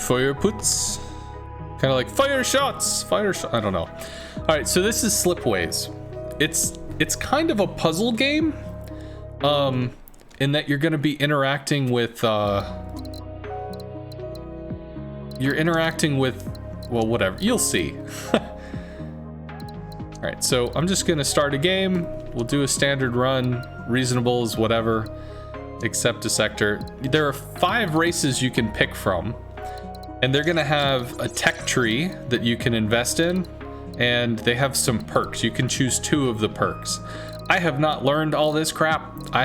Fire puts. Kind of like fire shots. I don't know. All right, so this is Slipways. It's kind of a puzzle game, in that you're going to be interacting with. You're interacting with, well, whatever. You'll see. All right, so I'm just going to start a game. We'll do a standard run, reasonables, whatever. Accept a sector. There are 5 races you can pick from, and they're gonna have a tech tree that you can invest in, and they have some perks. You can choose 2 of the perks. I have not learned all this crap. I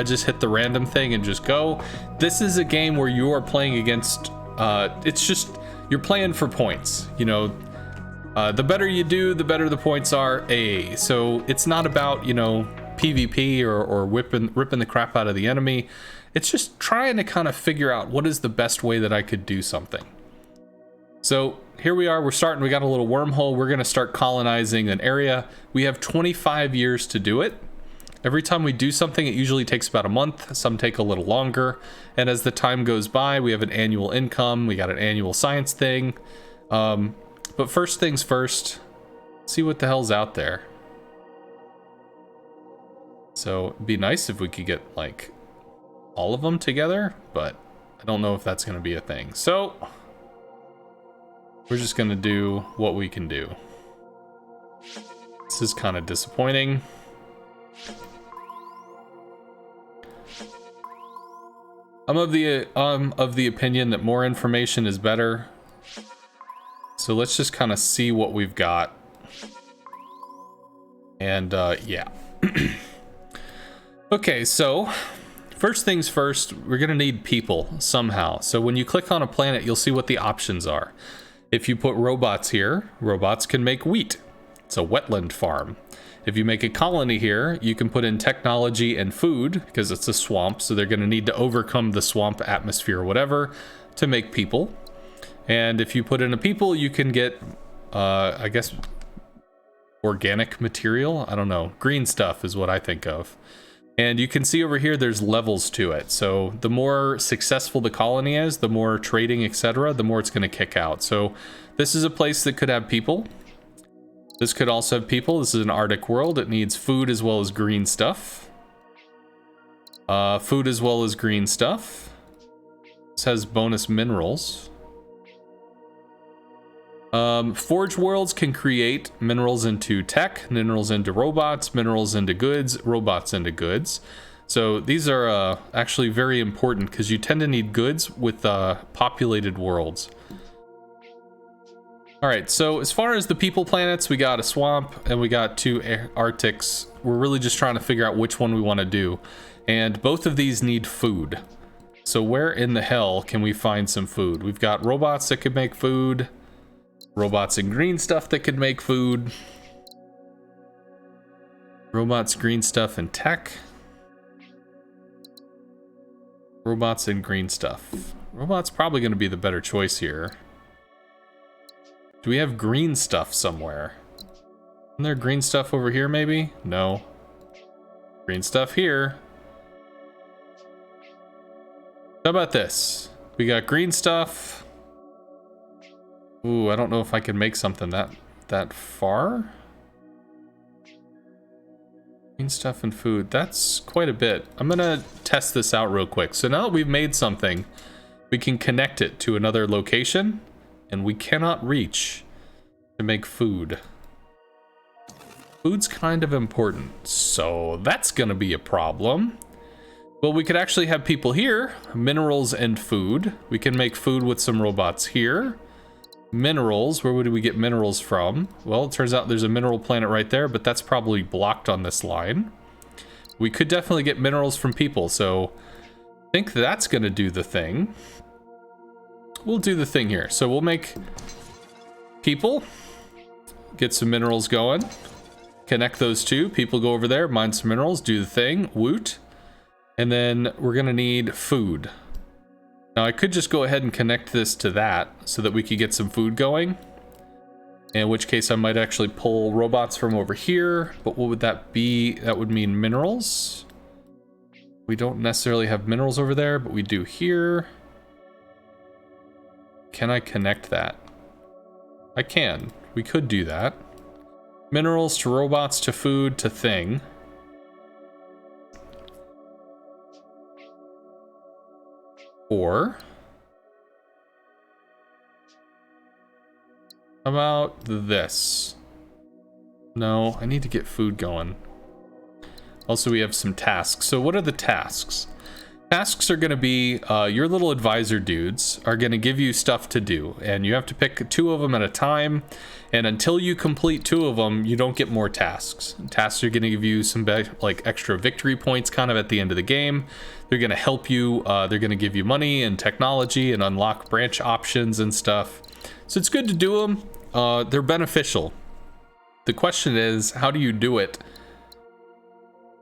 just hit the random thing and just go. This is a game where you are playing against, it's just, you're playing for points, you know. The better you do, the better the points are. So it's not about, you know, PvP or ripping the crap out of the enemy. It's just trying to kind of figure out what is the best way that I could do something. So here we are, we're starting, we got a little wormhole. We're gonna start colonizing an area. We have 25 years to do it. Every time we do something, it usually takes about a month. Some take a little longer. And as the time goes by, we have an annual income. We got an annual science thing. But first things first, see what the hell's out there. So it'd be nice if we could get like all of them together, but I don't know if that's going to be a thing. So we're just going to do what we can do. This is kind of disappointing. I'm of the opinion that more information is better. So let's just kind of see what we've got. And yeah. Okay, so first things first, we're gonna need people somehow. So when you click on a planet, you'll see what the options are. If you put robots here, robots can make wheat. It's a wetland farm. If you make a colony here, you can put in technology and food because it's a swamp. So they're gonna need to overcome the swamp atmosphere or whatever to make people. And if you put in a people, you can get, I guess, organic material. I don't know. Green stuff is what I think of. And you can see over here, there's levels to it. So the more successful the colony is, the more trading, etc., the more it's going to kick out. So this is a place that could have people. This could also have people. This is an Arctic world. It needs food as well as green stuff. Food as well as green stuff. This has bonus minerals. Forge worlds can create minerals into tech, minerals into robots, minerals into goods, robots into goods. So these are actually very important because you tend to need goods with populated worlds. All right, so as far as the people planets, we got a swamp and we got 2 Arctics. We're really just trying to figure out which one we want to do. And both of these need food. So where in the hell can we find some food? We've got robots that could make food. Robots and green stuff that could make food. Robots, green stuff, and tech. Robots and green stuff. Robots probably going to be the better choice here. Do we have green stuff somewhere? Isn't there green stuff over here maybe? No. Green stuff here. How about this? We got green stuff. Ooh, I don't know if I can make something that far. Green stuff and food. That's quite a bit. I'm gonna test this out real quick. So now that we've made something, we can connect it to another location, and we cannot reach to make food. Food's kind of important, so that's gonna be a problem. Well, we could actually have people here, minerals and food. We can make food with some robots here. Minerals, where would we get minerals from? Well, it turns out there's a mineral planet right there, but that's probably blocked on this line. We could definitely get minerals from people, so I think that's gonna do the thing. We'll do the thing here. So we'll make people, get some minerals going, connect those 2. People go over there, mine some minerals, do the thing, woot. And then we're gonna need food. Now I could just go ahead and connect this to that so that we could get some food going. In which case I might actually pull robots from over here, but what would that be? That would mean minerals. We don't necessarily have minerals over there, but we do here. can I connect that? I can. We could do that. Minerals to robots to food to thing. Or how about this? No, I need to get food going. Also, we have some tasks. So what are the tasks? Tasks are going to be your little advisor dudes are going to give you stuff to do, and you have to pick 2 of them at a time, and until you complete 2 of them, you don't get more tasks. Tasks are going to give you some like extra victory points kind of at the end of the game. They're going to help you, they're going to give you money and technology and unlock branch options and stuff. So it's good to do them. They're beneficial. The question is, how do you do it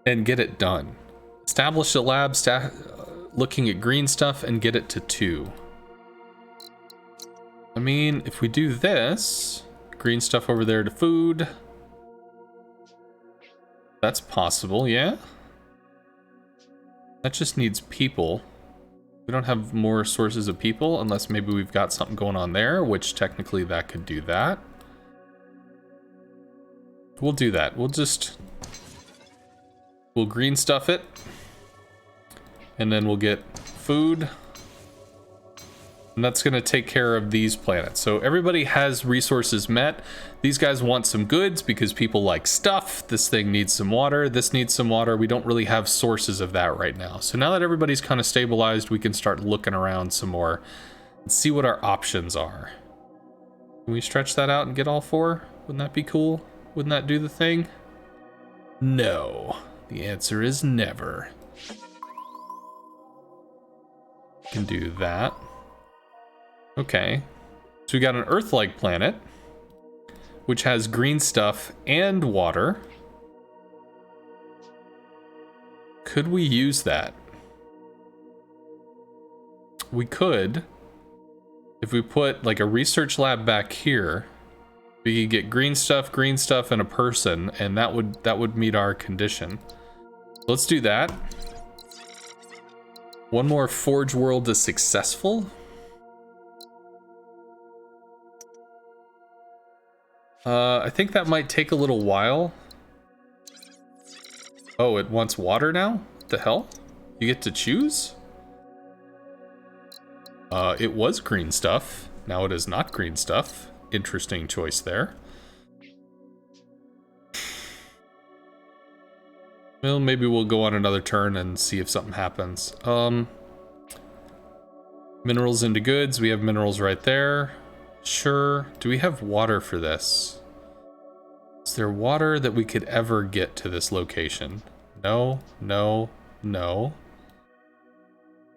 and get it done? Establish a lab, looking at green stuff and get it to 2. I mean, if we do this, green stuff over there to food, that's possible, yeah? That just needs people. We don't have more sources of people unless maybe we've got something going on there, which technically that could do that. We'll do that. We'll green stuff it. And then we'll get food. And that's going to take care of these planets. So everybody has resources met. These guys want some goods because people like stuff. This thing needs some water. This needs some water. We don't really have sources of that right now. So now that everybody's kind of stabilized, we can start looking around some more and see what our options are. Can we stretch that out and get all 4? Wouldn't that be cool? Wouldn't that do the thing? No. The answer is never. Can do that. Okay. So we got an Earth-like planet, which has green stuff and water. Could we use that? We could. If we put like a research lab back here, we could get green stuff, and a person, and that would meet our condition. Let's do that. One more Forge World is successful. I think that might take a little while. Oh, it wants water now? What the hell? You get to choose? It was green stuff. Now it is not green stuff. Interesting choice there. Well, maybe we'll go on another turn and see if something happens. Minerals into goods. We have minerals right there. Sure. Do we have water for this? Is there water that we could ever get to this location? No, no, no.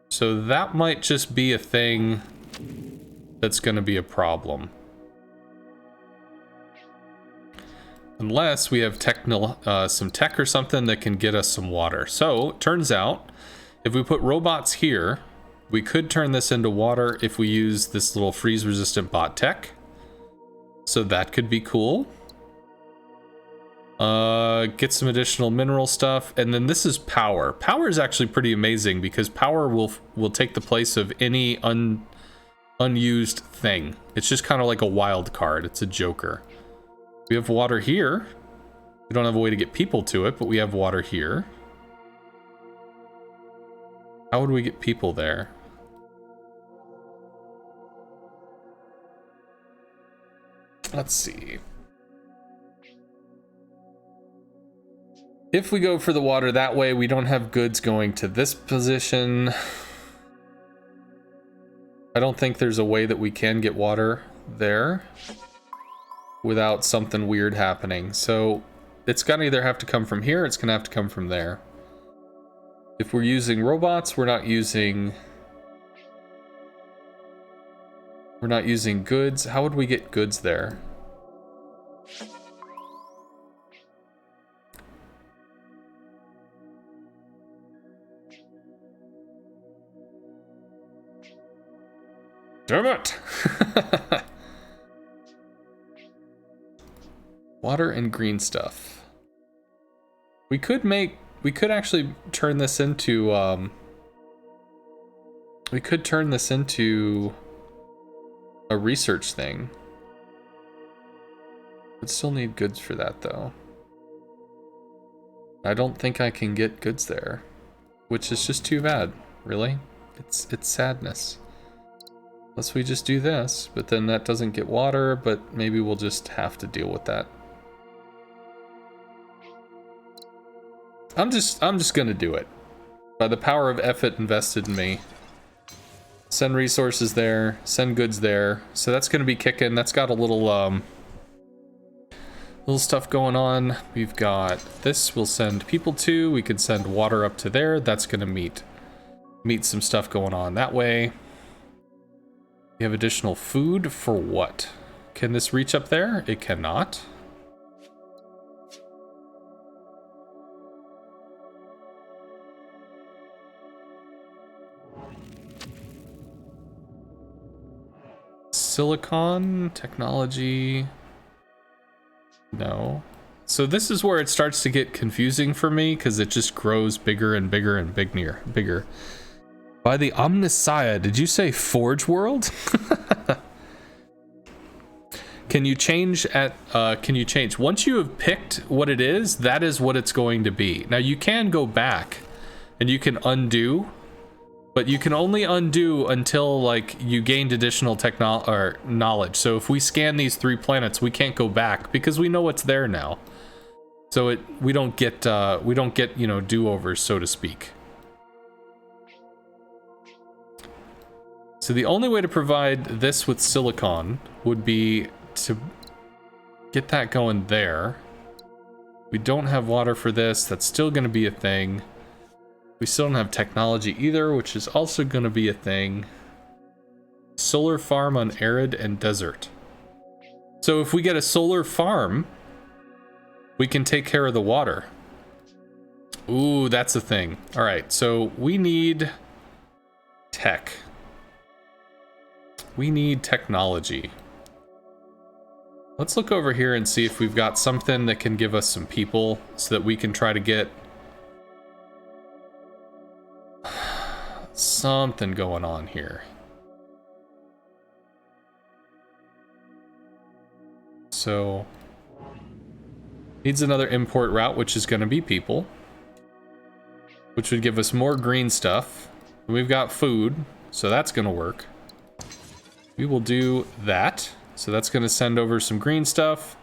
So that might just be a thing that's going to be a problem. Unless we have some tech or something that can get us some water. So, turns out, if we put robots here, we could turn this into water if we use this little freeze-resistant bot tech. So that could be cool. Get some additional mineral stuff. And then this is power. Power is actually pretty amazing because power will take the place of any unused thing. It's just kind of like a wild card. It's a joker. We have water here. We don't have a way to get people to it, but we have water here. How would we get people there? Let's see. If we go for the water that way, we don't have goods going to this position. I don't think there's a way that we can get water there without something weird happening. So it's gonna either have to come from here, or it's gonna have to come from there. If we're using robots, we're not using goods. How would we get goods there? Damn it! Water and green stuff. We could actually turn this into, we could turn this into a research thing. Would still need goods for that though. I don't think I can get goods there, which is just too bad. Really, it's sadness. Unless we just do this, but then that doesn't get water. But maybe we'll just have to deal with that. I'm just gonna do it by the power of effort invested in me. Send resources there, send goods there. So that's gonna be kicking. That's got a little stuff going on. We've got this. We'll send people to. We could send water up to there. That's gonna meet some stuff going on that way. We have additional food for what? Can this reach up there? It cannot. Silicon technology. No. So this is where it starts to get confusing for me because it just grows bigger and bigger and bigger. By the Omnissiah, did you say Forge World? Can you change once you have picked what it is, that is what it's going to be. Now you can go back and you can undo, but you can only undo until like you gained additional knowledge. So if we scan these 3 planets, we can't go back because we know what's there now. So we don't get do-overs, so to speak. So the only way to provide this with silicon would be to get that going there. We don't have water for this. That's still going to be a thing. We still don't have technology either, which is also going to be a thing. Solar farm on arid and desert. So if we get a solar farm, we can take care of the water. Ooh, that's a thing. All right, so we need tech. We need technology. Let's look over here and see if we've got something that can give us some people so that we can try to get something going on here. So needs another import route, which is going to be people, which would give us more green stuff. We've got food, so that's going to work. We will do that. So that's going to send over some green stuff.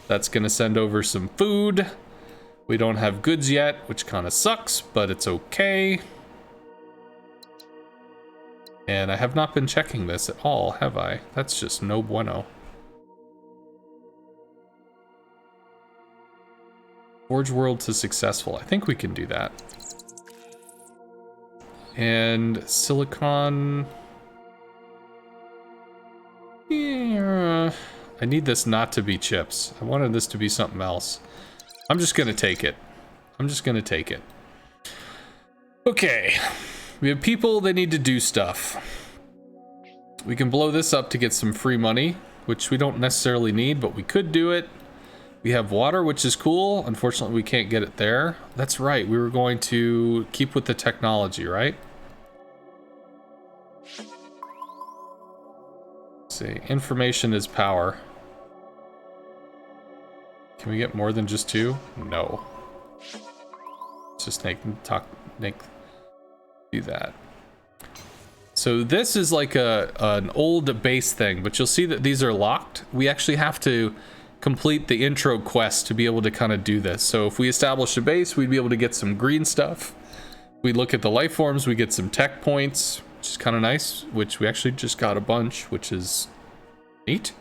That's going to send over some food. We don't have goods yet, which kind of sucks, but it's okay. And I have not been checking this at all, have I? That's just no bueno. Forge World to successful. I think we can do that. And silicon. Yeah, I need this not to be chips. I wanted this to be something else. I'm just gonna take it. Okay. We have people that need to do stuff. We can blow this up to get some free money, which we don't necessarily need, but we could do it. We have water, which is cool. Unfortunately, we can't get it there. That's right. We were going to keep with the technology, right? Let's see. Information is power. Can we get more than just 2? No. Let's just do that. So this is like an old base thing, but you'll see that these are locked. We actually have to complete the intro quest to be able to kind of do this. So if we establish a base, we'd be able to get some green stuff. We look at the life forms, we get some tech points, which is kind of nice, which we actually just got a bunch, which is neat.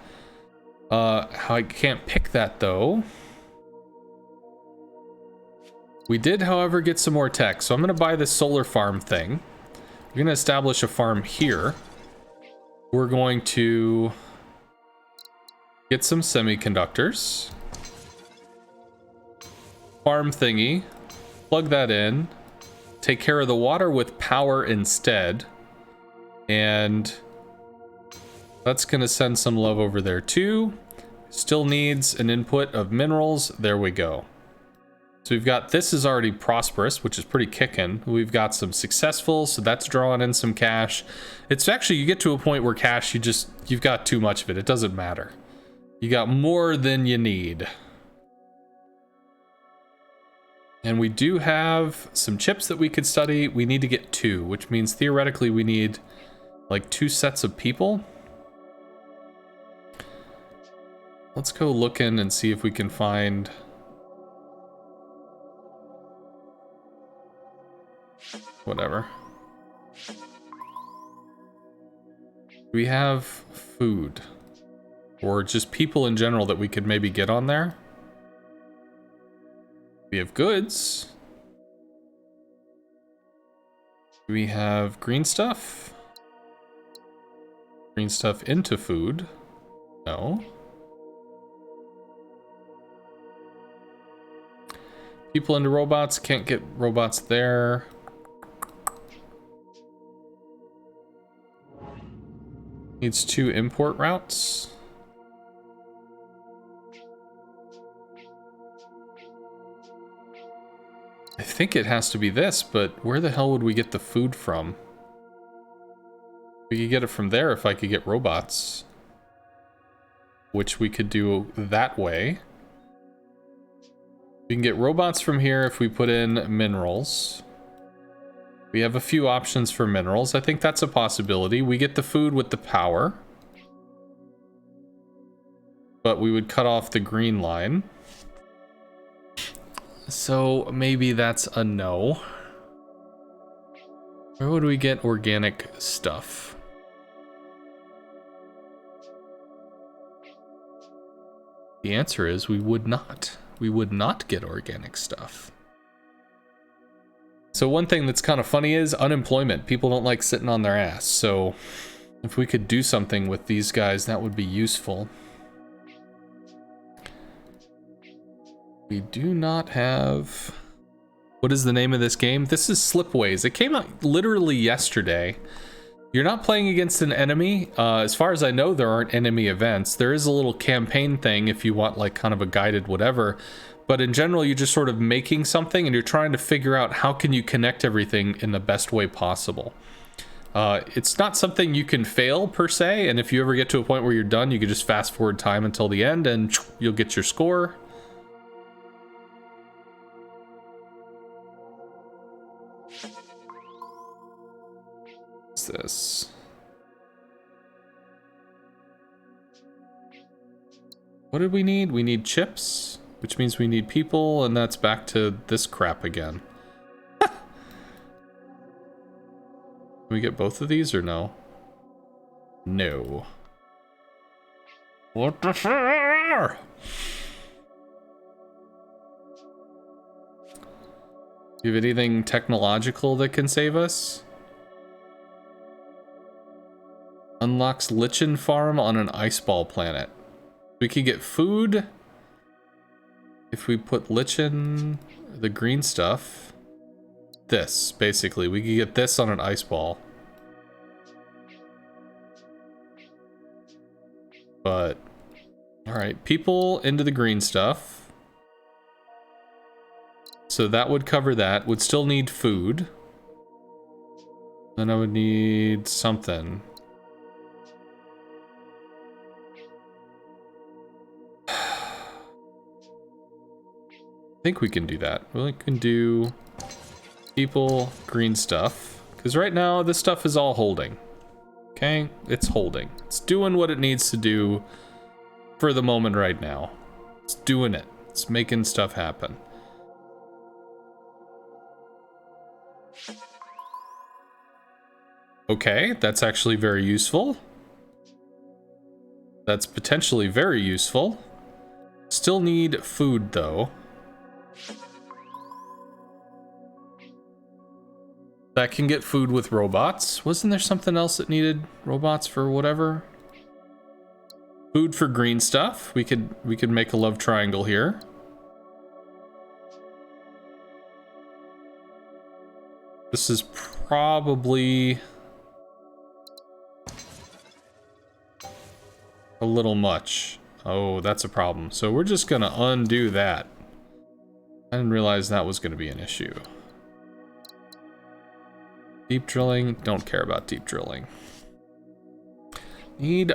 I can't pick that though. We did, however, get some more tech. So I'm going to buy this solar farm thing. We're going to establish a farm here. We're going to get some semiconductors. Farm thingy. Plug that in. Take care of the water with power instead. And that's going to send some love over there too. Still needs an input of minerals. There we go. So we've got, this is already prosperous, which is pretty kicking. We've got some successful, so that's drawing in some cash. It's actually, you get to a point where cash, you've got too much of it. It doesn't matter. You got more than you need. And we do have some chips that we could study. We need to get 2, which means theoretically we need like 2 sets of people. Let's go look in and see if we can find... whatever. Do we have food? Or just people in general that we could maybe get on there? We have goods. Do we have green stuff? Green stuff into food? No. People into robots, can't get robots there. Needs 2 import routes. I think it has to be this, but where the hell would we get the food from? We could get it from there if I could get robots. Which we could do that way. We can get robots from here if we put in minerals. We have a few options for minerals. I think that's a possibility. We get the food with the power. But we would cut off the green line. So maybe that's a no. Where would we get organic stuff? The answer is we would not. We would not get organic stuff. So one thing that's kind of funny is unemployment. People don't like sitting on their ass. So if we could do something with these guys, that would be useful. We do not have... What is the name of this game? This is Slipways. It came out literally yesterday. You're not playing against an enemy. As far as I know, there aren't enemy events. There is a little campaign thing if you want like kind of a guided whatever. But in general, you're just sort of making something and you're trying to figure out how can you connect everything in the best way possible. It's not something you can fail per se. And if you ever get to a point where you're done, you can just fast forward time until the end and you'll get your score. What's this? What did we need? We need chips, which means we need people, and that's back to this crap again. Can we get both of these or no? No. What the fuck? Do you have anything technological that can save us? Unlocks lichen farm on an ice ball planet. We could get food if we put lichen, the green stuff. This, basically. We could get this on an ice ball. But, alright, people into the green stuff. So that would cover that. Would still need food. Then I would need something. I think we can do that. We can do people, green stuff. Because right now, this stuff is all holding. Okay? It's holding. It's doing what it needs to do for the moment right now. It's doing it. It's making stuff happen. Okay, that's actually very useful. That's potentially very useful. Still need food, though. That can get food with robots. Wasn't there something else that needed robots for whatever? Food for green stuff. We could make a love triangle here. This is probably a little much. Oh, that's a problem. So we're just gonna undo that. I didn't realize that was going to be an issue. Deep drilling, don't care about deep drilling. Need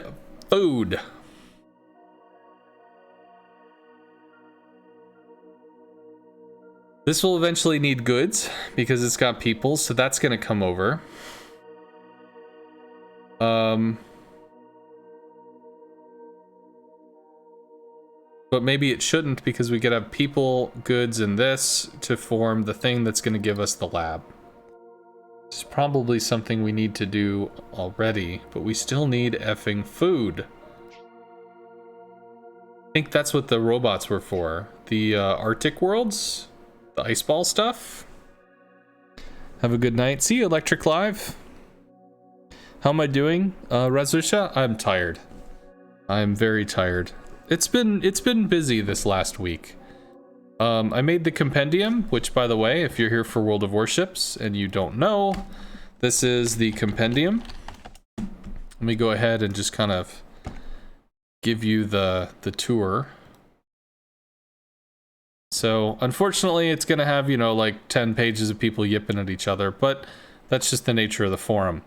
food. This will eventually need goods because it's got people, so that's going to come over. But maybe it shouldn't because we could have people, goods, and this to form the thing that's going to give us the lab. It's probably something we need to do already, but we still need effing food. I think that's what the robots were for. The Arctic worlds, the ice ball stuff. Have a good night. See you, Electric Live. How am I doing, Razusha? I'm tired. I'm very tired. It's been busy this last week. I made the compendium, which, by the way, if you're here for World of Warships and you don't know, this is the compendium. Let me go ahead and just kind of give you the tour. So, unfortunately, it's going to have, you know, like 10 pages of people yipping at each other, but that's just the nature of the forum.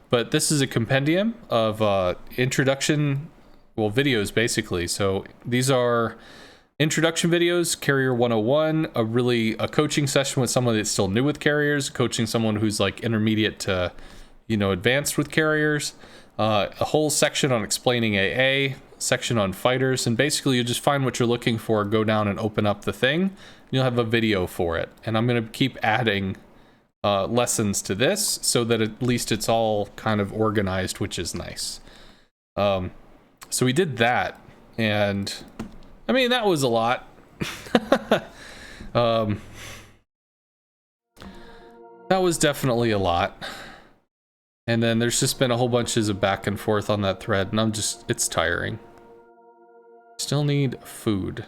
But this is a compendium of introduction, well, videos, basically. So, these are introduction videos, Carrier 101, a coaching session with someone that's still new with carriers, coaching someone who's like intermediate to, you know, advanced with carriers, a whole section on explaining AA, section on fighters, and basically you just find what you're looking for, go down and open up the thing, and you'll have a video for it. And I'm going to keep adding lessons to this so that at least it's all kind of organized, which is nice. So we did that, and I mean, that was a lot. That was definitely a lot. And then there's just been a whole bunches of back and forth on that thread, and it's tiring. Still need food.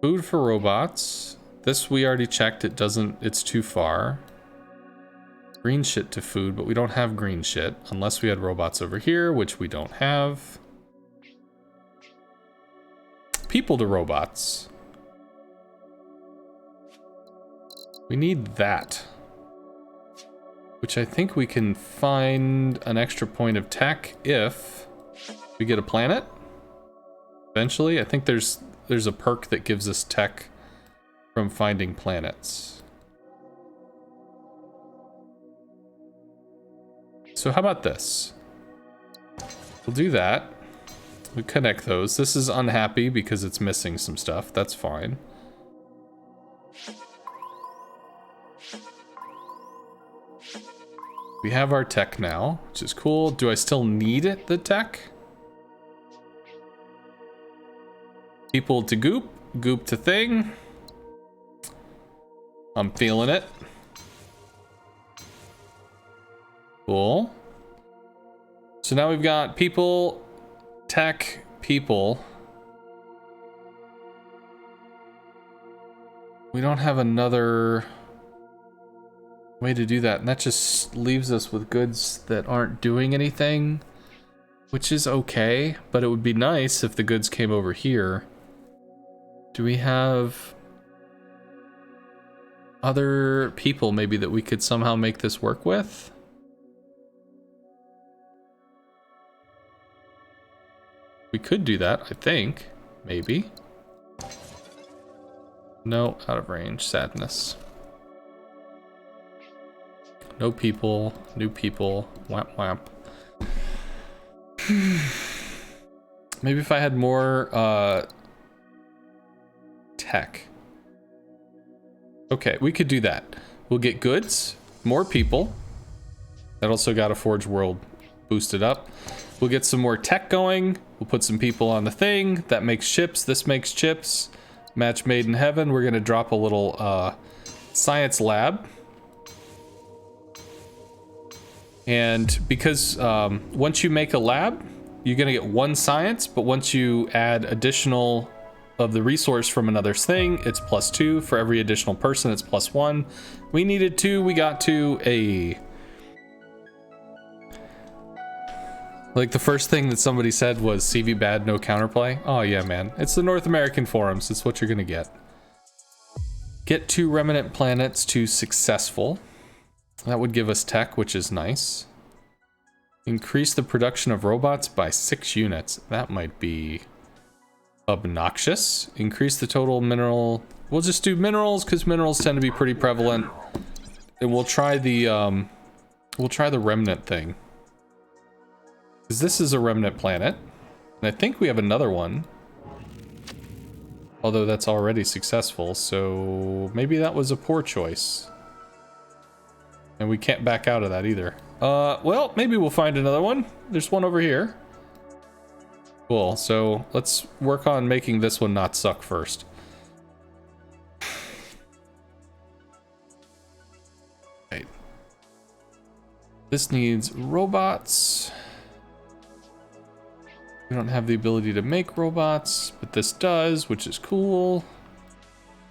Food for robots. This we already checked, it's too far. Green shit to food, but we don't have green shit unless we had robots over here, which we don't have. People to robots. We need that, which I think we can find an extra point of tech if we get a planet. Eventually, I think there's a perk that gives us tech from finding planets. So how about this? We'll do that. We connect those. This is unhappy because it's missing some stuff. That's fine. We have our tech now, which is cool. Do I still need it, the tech? People to goop, goop to thing. I'm feeling it. Cool. So now we've got people, tech, people. We don't have another way to do that, and that just leaves us with goods that aren't doing anything, which is okay, but it would be nice if the goods came over here. Do we have other people maybe that we could somehow make this work with? We could do that, I think. Maybe. No, out of range. Sadness. No people. New people. Wamp wamp. Maybe if I had more tech. Okay, we could do that. We'll get goods, more people. That also got a Forge World boosted up. We'll get some more tech going. We'll put some people on the thing. That makes chips. This makes chips. Match made in heaven. We're going to drop a little science lab. And because once you make a lab, you're going to get one science. But once you add additional of the resource from another thing, it's +2. For every additional person, it's +1. We needed 2. We got 2. Like the first thing that somebody said was CV bad, no counterplay. Oh yeah, man. It's the North American forums. It's what you're gonna get. Get 2 remnant planets to successful. That would give us tech, which is nice. Increase the production of robots by 6 units. That might be obnoxious. Increase the total mineral. We'll just do minerals because minerals tend to be pretty prevalent. And we'll try the remnant thing. Because this is a remnant planet. And I think we have another one. Although that's already successful, so maybe that was a poor choice. And we can't back out of that either. Well, maybe we'll find another one. There's one over here. Cool, so let's work on making this one not suck first. Right. This needs robots. We don't have the ability to make robots, but this does, which is cool.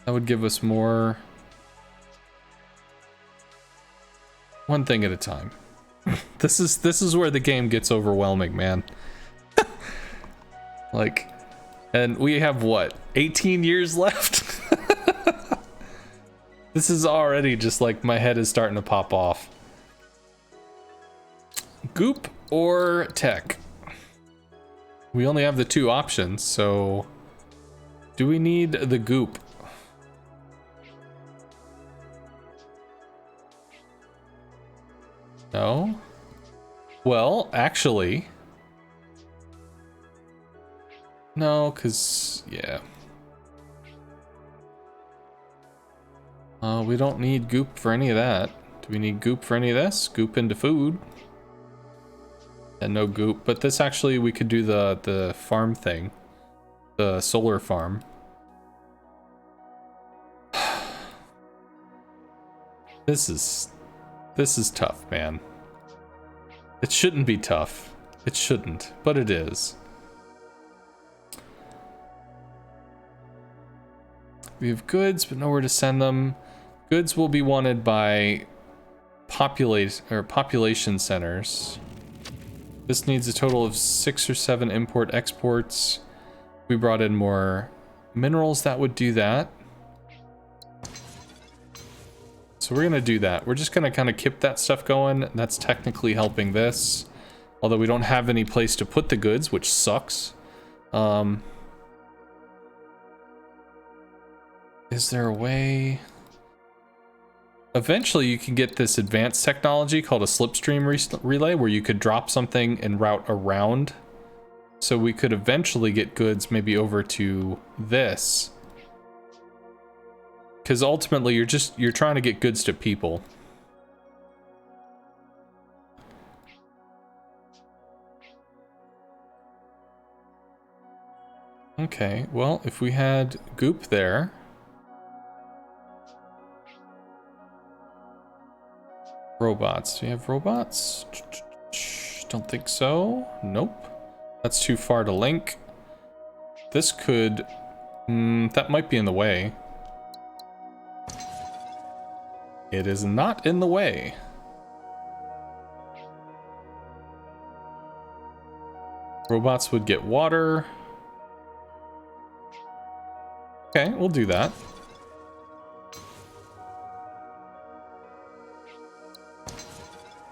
That would give us more. One thing at a time. This is where the game gets overwhelming, man. Like, and we have what, 18 years left? This is already just like my head is starting to pop off. Goop or tech? We only have the 2 options, so do we need the goop? No? Well, actually, no, because, yeah. We don't need goop for any of that. Do we need goop for any of this? Goop into food. And no goop, but this actually, we could do the farm thing. The solar farm. This is tough, man. It shouldn't be tough. It shouldn't, but it is. We have goods, but nowhere to send them. Goods will be wanted by population centers. This needs a total of 6 or 7 import exports. We brought in more minerals that would do that. So we're gonna do that. We're just gonna kind of keep that stuff going. That's technically helping this. Although we don't have any place to put the goods, which sucks. Is there a way? Eventually you can get this advanced technology called a slipstream relay where you could drop something and route around. So we could eventually get goods maybe over to this. Because ultimately you're trying to get goods to people. Okay, well, if we had goop there. Robots. Do you have robots? Don't think so. Nope. That's too far to link. This could... that might be in the way. It is not in the way. Robots would get water. Okay, we'll do that.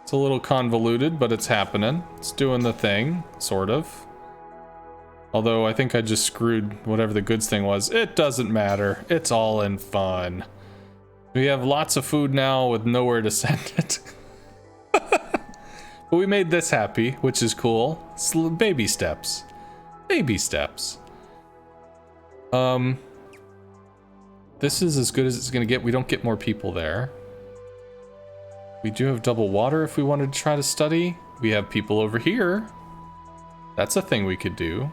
It's a little convoluted, but it's happening. It's doing the thing, sort of. Although I think I just screwed whatever the goods thing was. It doesn't matter. It's all in fun. We have lots of food now with nowhere to send it. But we made this happy, which is cool. Baby steps. Baby steps. This is as good as it's gonna get. We don't get more people there. We do have double water if we wanted to try to study. We have people over here. That's a thing we could do.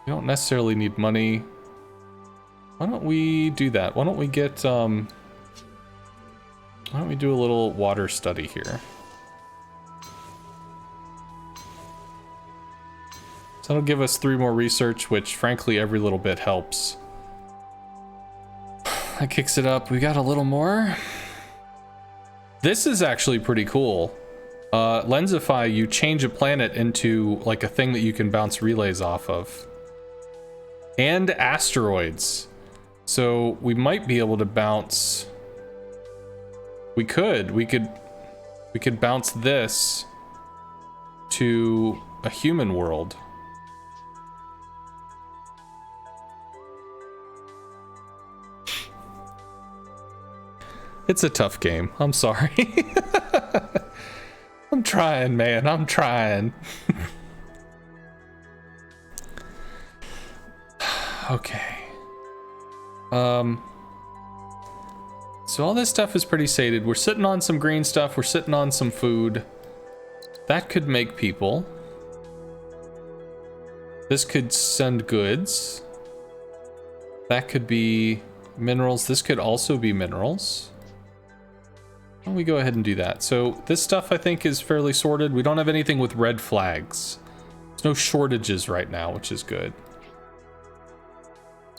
We don't necessarily need money. Why don't we do that? Why don't we get, why don't we do a little water study here? So that'll give us 3 more research, which frankly every little bit helps. That kicks it up. We got a little more. This is actually pretty cool. Lensify, you change a planet into like a thing that you can bounce relays off of. And asteroids. So we might be able to bounce. We could bounce this to a human world. It's a tough game. I'm sorry. I'm trying, man. I'm trying. Okay. So all this stuff is pretty sated. We're sitting on some green stuff. We're sitting on some food. That could make people. This could send goods. That could be minerals. This could also be minerals. Why don't we go ahead and do that? So this stuff I think is fairly sorted. We don't have anything with red flags. There's no shortages right now, which is good.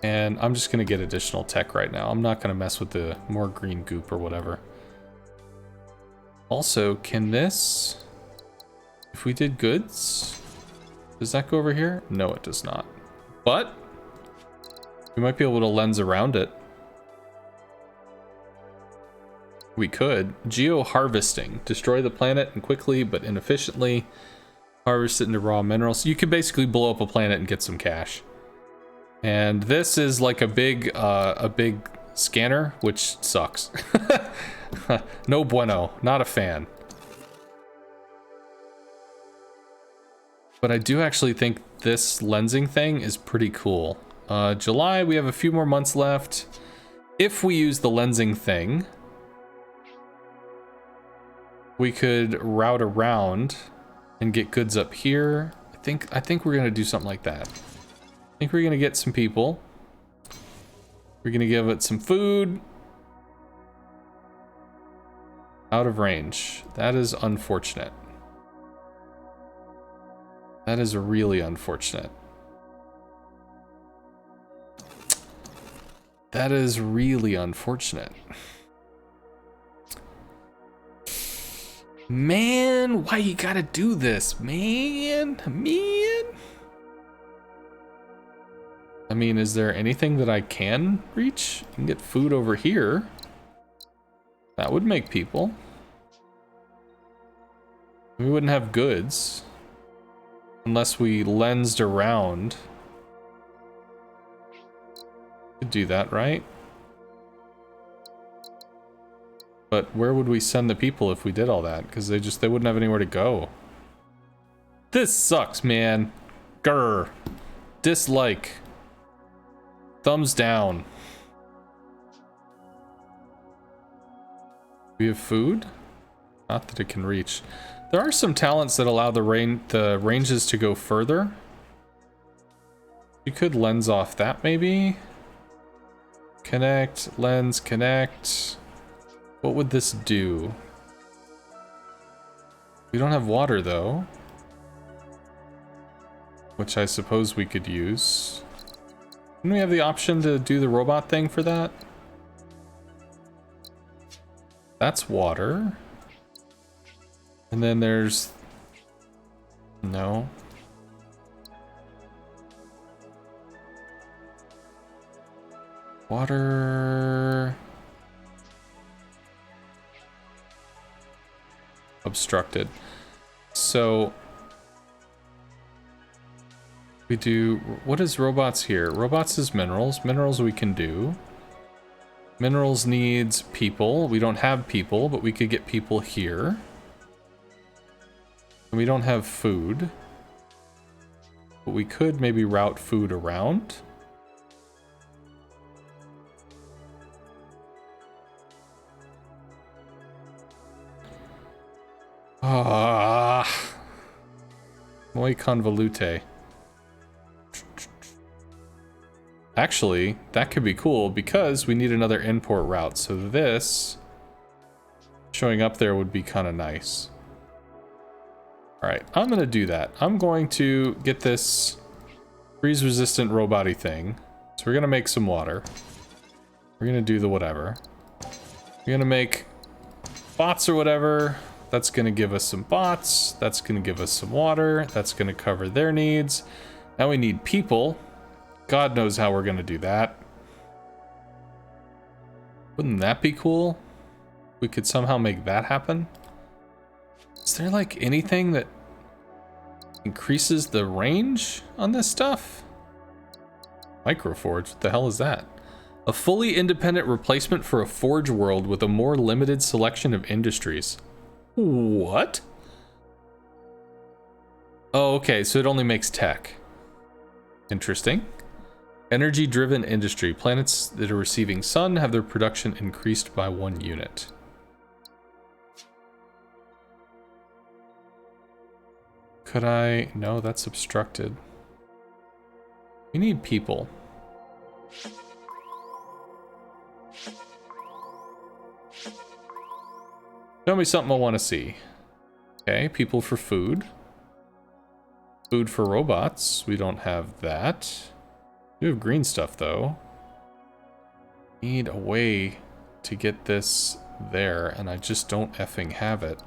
And I'm just gonna get additional tech right now. I'm not gonna mess with the more green goop or whatever. Also, can this, if we did goods, does that go over here? No, it does not. But we might be able to lens around it. We could. Geo-harvesting. Destroy the planet and quickly but inefficiently harvest it into raw minerals. You could basically blow up a planet and get some cash. And this is like a big scanner, which sucks. No bueno. Not a fan. But I do actually think this lensing thing is pretty cool. July, we have a few more months left. If we use the lensing thing, we could route around and get goods up here. I think we're gonna do something like that. I think we're gonna get some people. We're gonna give it some food. Out of range. That is unfortunate. That is really unfortunate. That is really unfortunate. Man, why you gotta do this, man? I mean, is there anything that I can reach? I can get food over here. That would make people. We wouldn't have goods. Unless we lensed around. Could do that, right? But where would we send the people if we did all that? Because they wouldn't have anywhere to go. This sucks, man. Grr. Dislike. Thumbs down. We have food? Not that it can reach. There are some talents that allow the ranges to go further. You could lens off that maybe. Connect, lens, connect. What would this do? We don't have water though. Which I suppose we could use. Didn't we have the option to do the robot thing for that? That's water. And then there's... No. Water... Obstructed. So... We do... What is robots here? Robots is minerals. Minerals we can do. Minerals needs people. We don't have people, but we could get people here. And we don't have food. But we could maybe route food around. Ah, muy convolute. Actually, that could be cool because we need another import route. So this showing up there would be kind of nice. All right, I'm going to do that. I'm going to get this freeze resistant robot-y thing. So we're going to make some water. We're going to do the whatever. We're going to make bots or whatever. That's gonna give us some bots. That's gonna give us some water. That's gonna cover their needs. Now we need people. God knows how we're gonna do that. Wouldn't that be cool? We could somehow make that happen. Is there like anything that increases the range on this stuff? Microforge, what the hell is that? A fully independent replacement for a forge world with a more limited selection of industries. What? Oh, okay, so it only makes tech. Interesting. Energy-driven industry. Planets that are receiving sun have their production increased by 1 unit. Could I? No, that's obstructed. We need people. Show me something I want to see. Okay, people for food. Food for robots. We don't have that. We have green stuff, though. Need a way to get this there, and I just don't effing have it.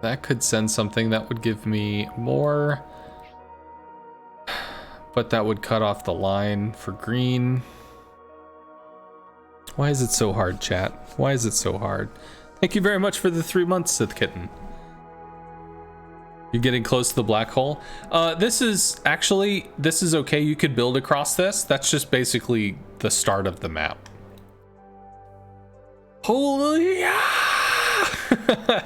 That could send something that would give me more, but that would cut off the line for green. Why is it so hard, chat? Why is it so hard? Thank you very much for the 3 months, Sith Kitten. You're getting close to the black hole. This is okay. You could build across this. That's just basically the start of the map. Holy yeah!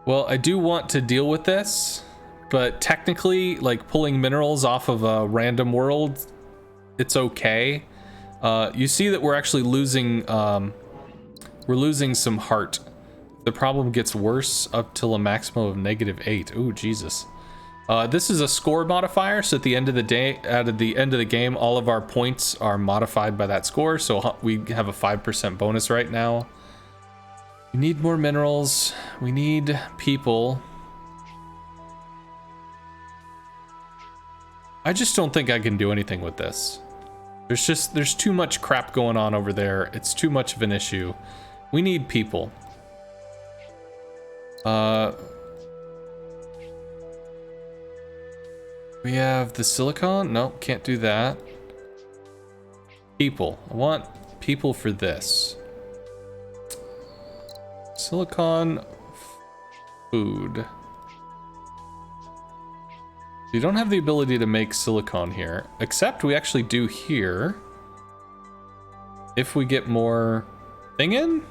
Well, I do want to deal with this, but technically, like pulling minerals off of a random world, it's okay. You see that we're actually losing, we're losing some heart. The problem gets worse up till a maximum of -8. Ooh, Jesus. This is a score modifier, so at the end of the day, at the end of the game, all of our points are modified by that score. So we have a 5% bonus right now. We need more minerals. We need people. I just don't think I can do anything with this. There's too much crap going on over there. It's too much of an issue. We need people. We have the silicon. No, can't do that. People. I want people for this. Silicon food. You don't have the ability to make silicon here, except we actually do here. If we get more thing in,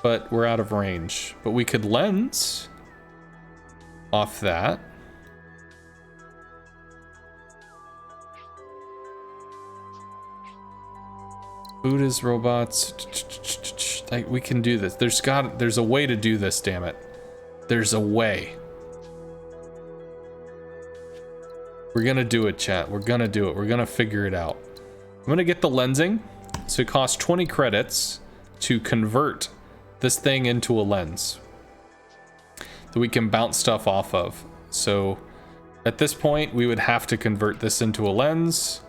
but we're out of range. But we could lens off that. Food is robots. Like, we can do this. There's a way to do this, damn it. There's a way. We're gonna do it, chat. We're gonna do it. We're gonna figure it out. I'm gonna get the lensing. So it costs 20 credits to convert this thing into a lens that we can bounce stuff off of. So at this point, we would have to convert this into a lens,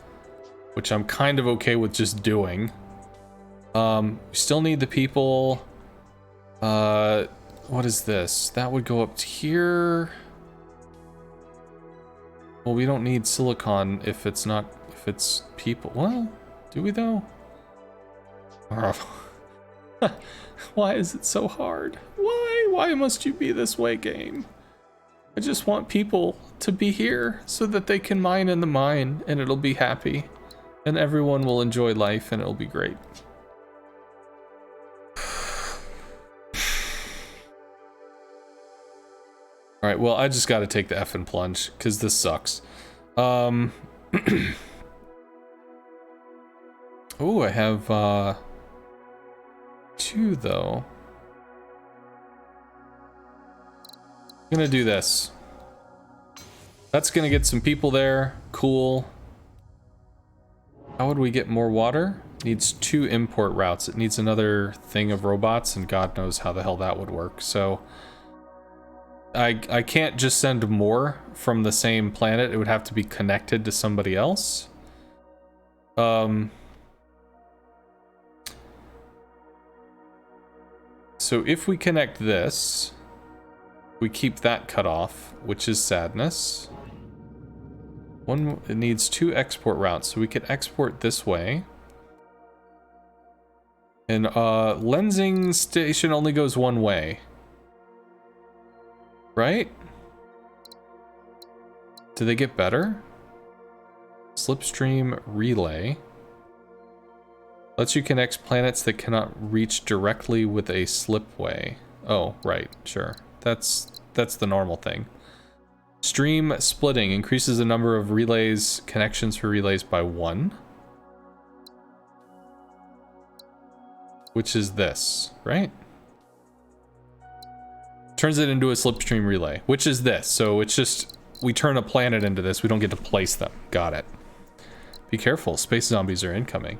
which I'm kind of okay with just doing. We still need the people. What is this? That would go up to here. Well, we don't need silicon if it's people. Well, do we though? Why is it so hard? Why must you be this way, game? I just want people to be here so that they can mine in the mine and it'll be happy. And everyone will enjoy life and it'll be great. All right, well, I just got to take the effing plunge because this sucks. Oh, I have 2 though. I'm gonna do this. That's gonna get some people there. Cool. How would we get more water? Needs 2 import routes. It needs another thing of robots, and God knows how the hell that would work. So I can't just send more from the same planet. It would have to be connected to somebody else. So if we connect this, we keep that cut off, which is sadness. It needs 2 export routes, so we could export this way. And lensing station only goes one way. Right? Do they get better? Slipstream relay. Lets you connect planets that cannot reach directly with a slipway. Oh, right, sure. That's the normal thing. Stream splitting increases the number of relays, connections for relays by 1. Which is this, right? Turns it into a slipstream relay, which is this. So it's just, we turn a planet into this. We don't get to place them. Got it. Be careful. Space zombies are incoming.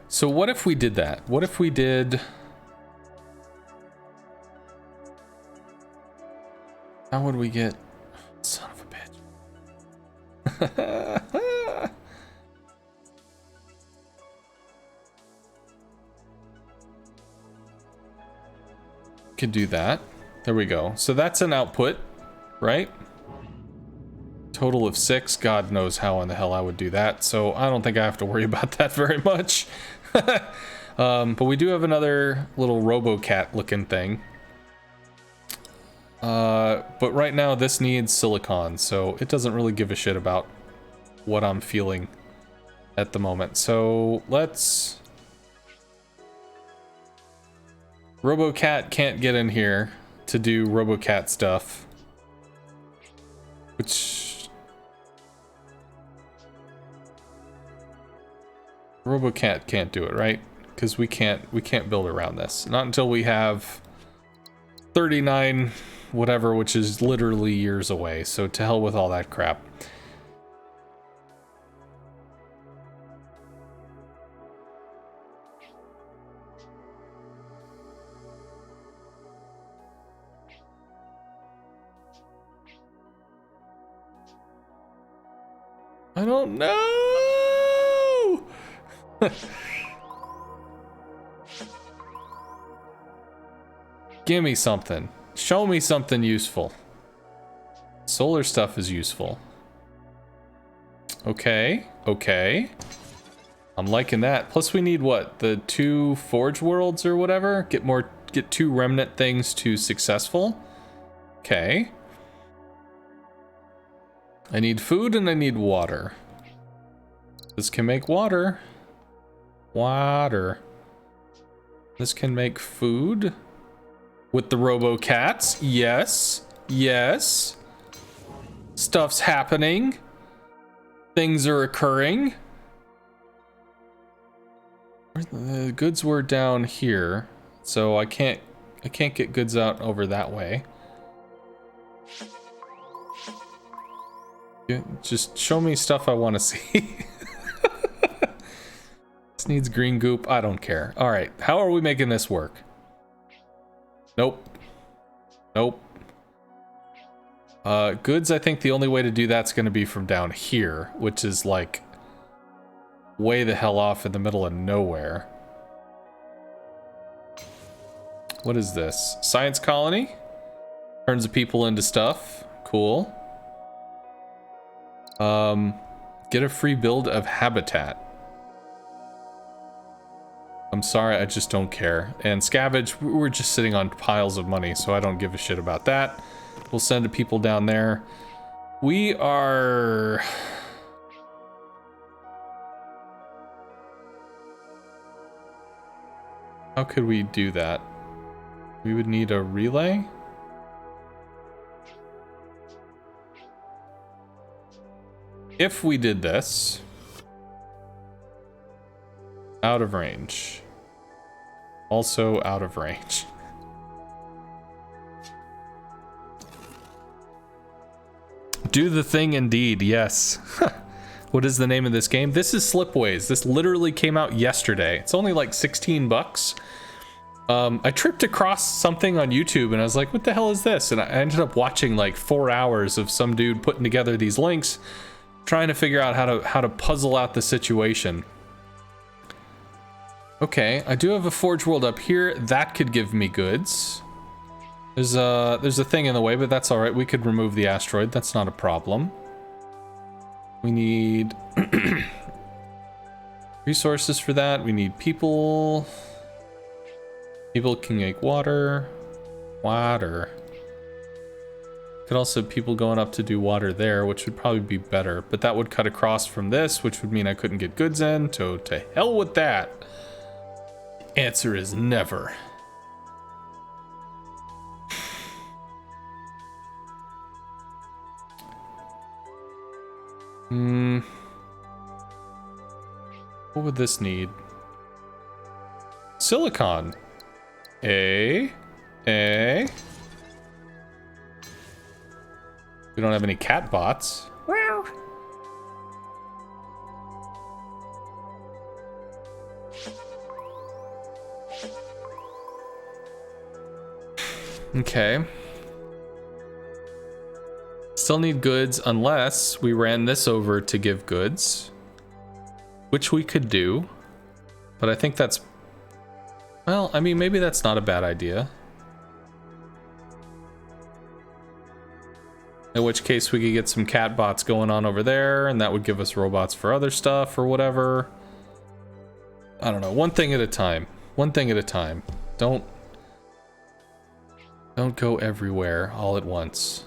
So what if we did that? What if we did... How would we get... Son of a bitch. Could do that. There we go. So that's an output, right? Total of 6. God knows how in the hell I would do that. So I don't think I have to worry about that very much. But we do have another little RoboCat looking thing. But right now this needs silicon, so it doesn't really give a shit about what I'm feeling at the moment. So let's... RoboCat can't get in here to do RoboCat stuff. Which... RoboCat can't do it, right? Because we can't build around this. Not until we have 39 whatever, which is literally years away. So to hell with all that crap. I don't know. Give me something. Show me something useful. Solar stuff is useful. Okay, okay. I'm liking that. Plus we need what? The 2 forge worlds or whatever? Get 2 remnant things to successful. Okay. I need food and I need water. This can make water. Water. This can make food. With the RoboCats. Yes. Yes. Stuff's happening. Things are occurring. The goods were down here. So I can't get goods out over that way. Just show me stuff I want to see. This needs green goop. I don't care. All right. How are we making this work? Nope. Nope. Goods, I think the only way to do that's going to be from down here, which is like way the hell off in the middle of nowhere. What is this? Science colony? Turns the people into stuff. Cool. Get a free build of habitat. I'm sorry, I just don't care. And scavenge, we're just sitting on piles of money, so I don't give a shit about that. We'll send the people down there. We are... How could we do that? We would need a relay? If we did this, out of range, also out of range. Do the thing indeed, yes. What is the name of this game? This is Slipways. This literally came out yesterday. It's only like 16 bucks. I tripped across something on YouTube and I was like, what the hell is this? And I ended up watching like 4 hours of some dude putting together these links, trying to figure out how to puzzle out the situation. Okay, I do have a Forge World up here. That could give me goods. There's a thing in the way, but that's all right. We could remove the asteroid. That's not a problem. We need resources for that. We need people. People can make water. Water. Could also have people going up to do water there, which would probably be better. But that would cut across from this, which would mean I couldn't get goods in. So to hell with that. Answer is never. What would this need? Silicon. We don't have any cat bots. Wow. Okay. Still need goods unless we ran this over to give goods, which we could do, but I think that's, well, I mean, maybe that's not a bad idea. In which case we could get some cat bots going on over there, and that would give us robots for other stuff or whatever. I don't know, one thing at a time. One thing at a time. Don't go everywhere all at once.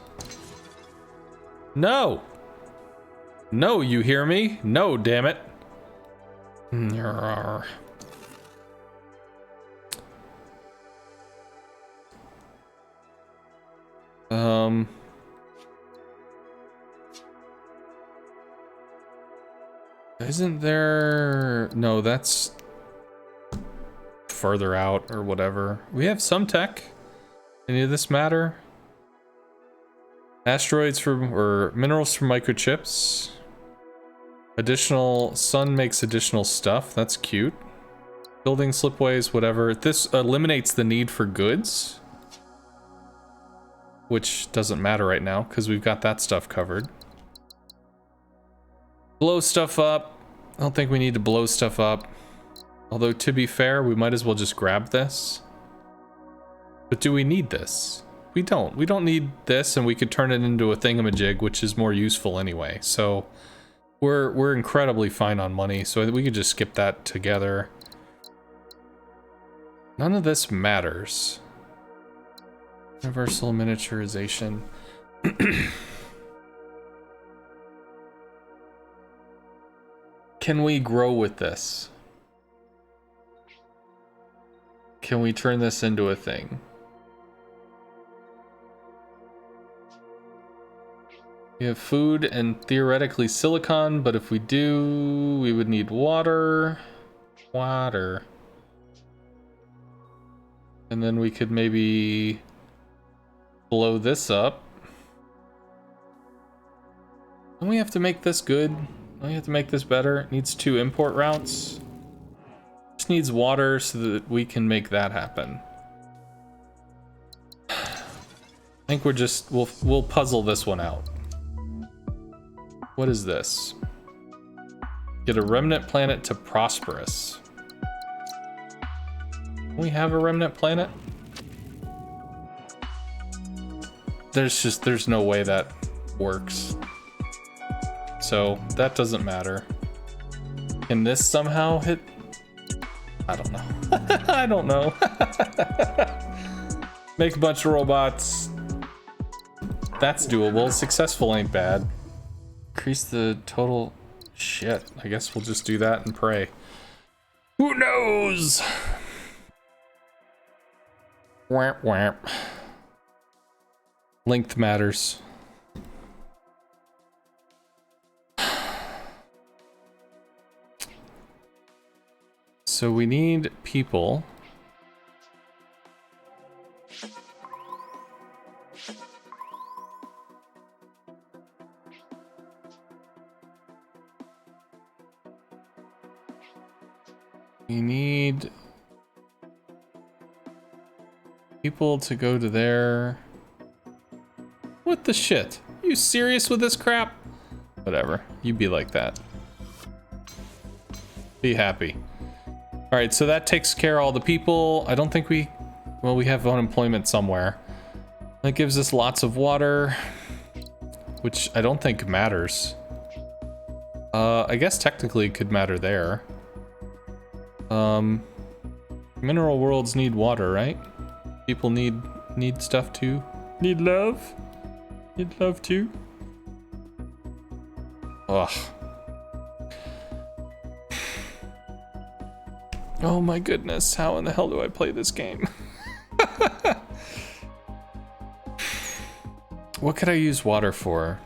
No! No, you hear me? No, damn it. Isn't there... No, that's further out or whatever. We have some tech. Any of this matter? Asteroids or minerals from microchips. Additional sun makes additional stuff. That's cute. Building slipways, whatever. This eliminates the need for goods, which doesn't matter right now because we've got that stuff covered. Blow stuff up. I don't think we need to blow stuff up. Although, to be fair, we might as well just grab this. But do we need this? We don't. We don't need this, and we could turn it into a thingamajig, which is more useful anyway. So we're incredibly fine on money, so we could just skip that together. None of this matters. Universal miniaturization. Can we grow with this? Can we turn this into a thing? We have food and theoretically silicon, but if we do, we would need water. Water. And then we could maybe blow this up. Don't we have to make this good? Don't we have to make this better? It needs 2 import routes. Just needs water so that we can make that happen. I think we're just, we'll puzzle this one out. What is this? Get a remnant planet to prosperous. We have a remnant planet? There's no way that works. So that doesn't matter. Can this somehow hit? I don't know. I don't know. Make a bunch of robots. That's doable. Successful ain't bad. Increase the total. Shit. I guess we'll just do that and pray. Who knows? Whamp whamp. Length matters. So we need people. We need people to go to there. What the shit? You serious with this crap? Whatever. You be like that. Be happy. All right, so that takes care of all the people. I don't think we... Well, we have unemployment somewhere. That gives us lots of water, which I don't think matters. I guess technically it could matter there. Mineral worlds need water, right? People need stuff too. Need love. Need love too. Ugh. Oh my goodness, how in the hell do I play this game? What could I use water for?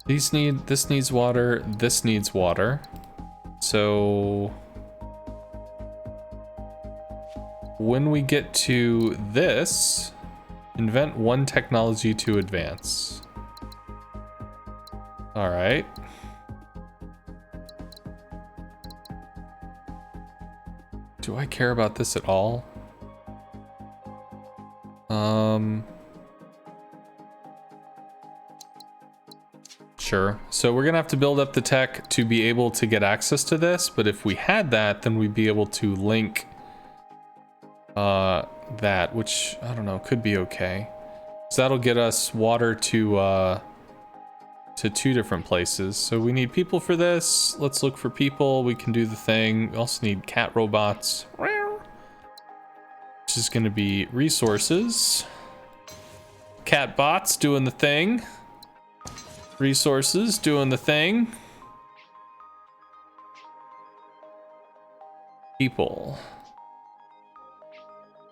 This needs water, this needs water. So when we get to this, invent one technology to advance. All right. Do I care about this at all? Sure. So we're gonna have to build up the tech to be able to get access to this, but if we had that, then we'd be able to link that, which I don't know, could be okay. So that'll get us water to 2 different places. So we need people for this. Let's look for people. We can do the thing. We also need cat robots, which is going to be resources. Cat bots doing the thing. Resources doing the thing. People.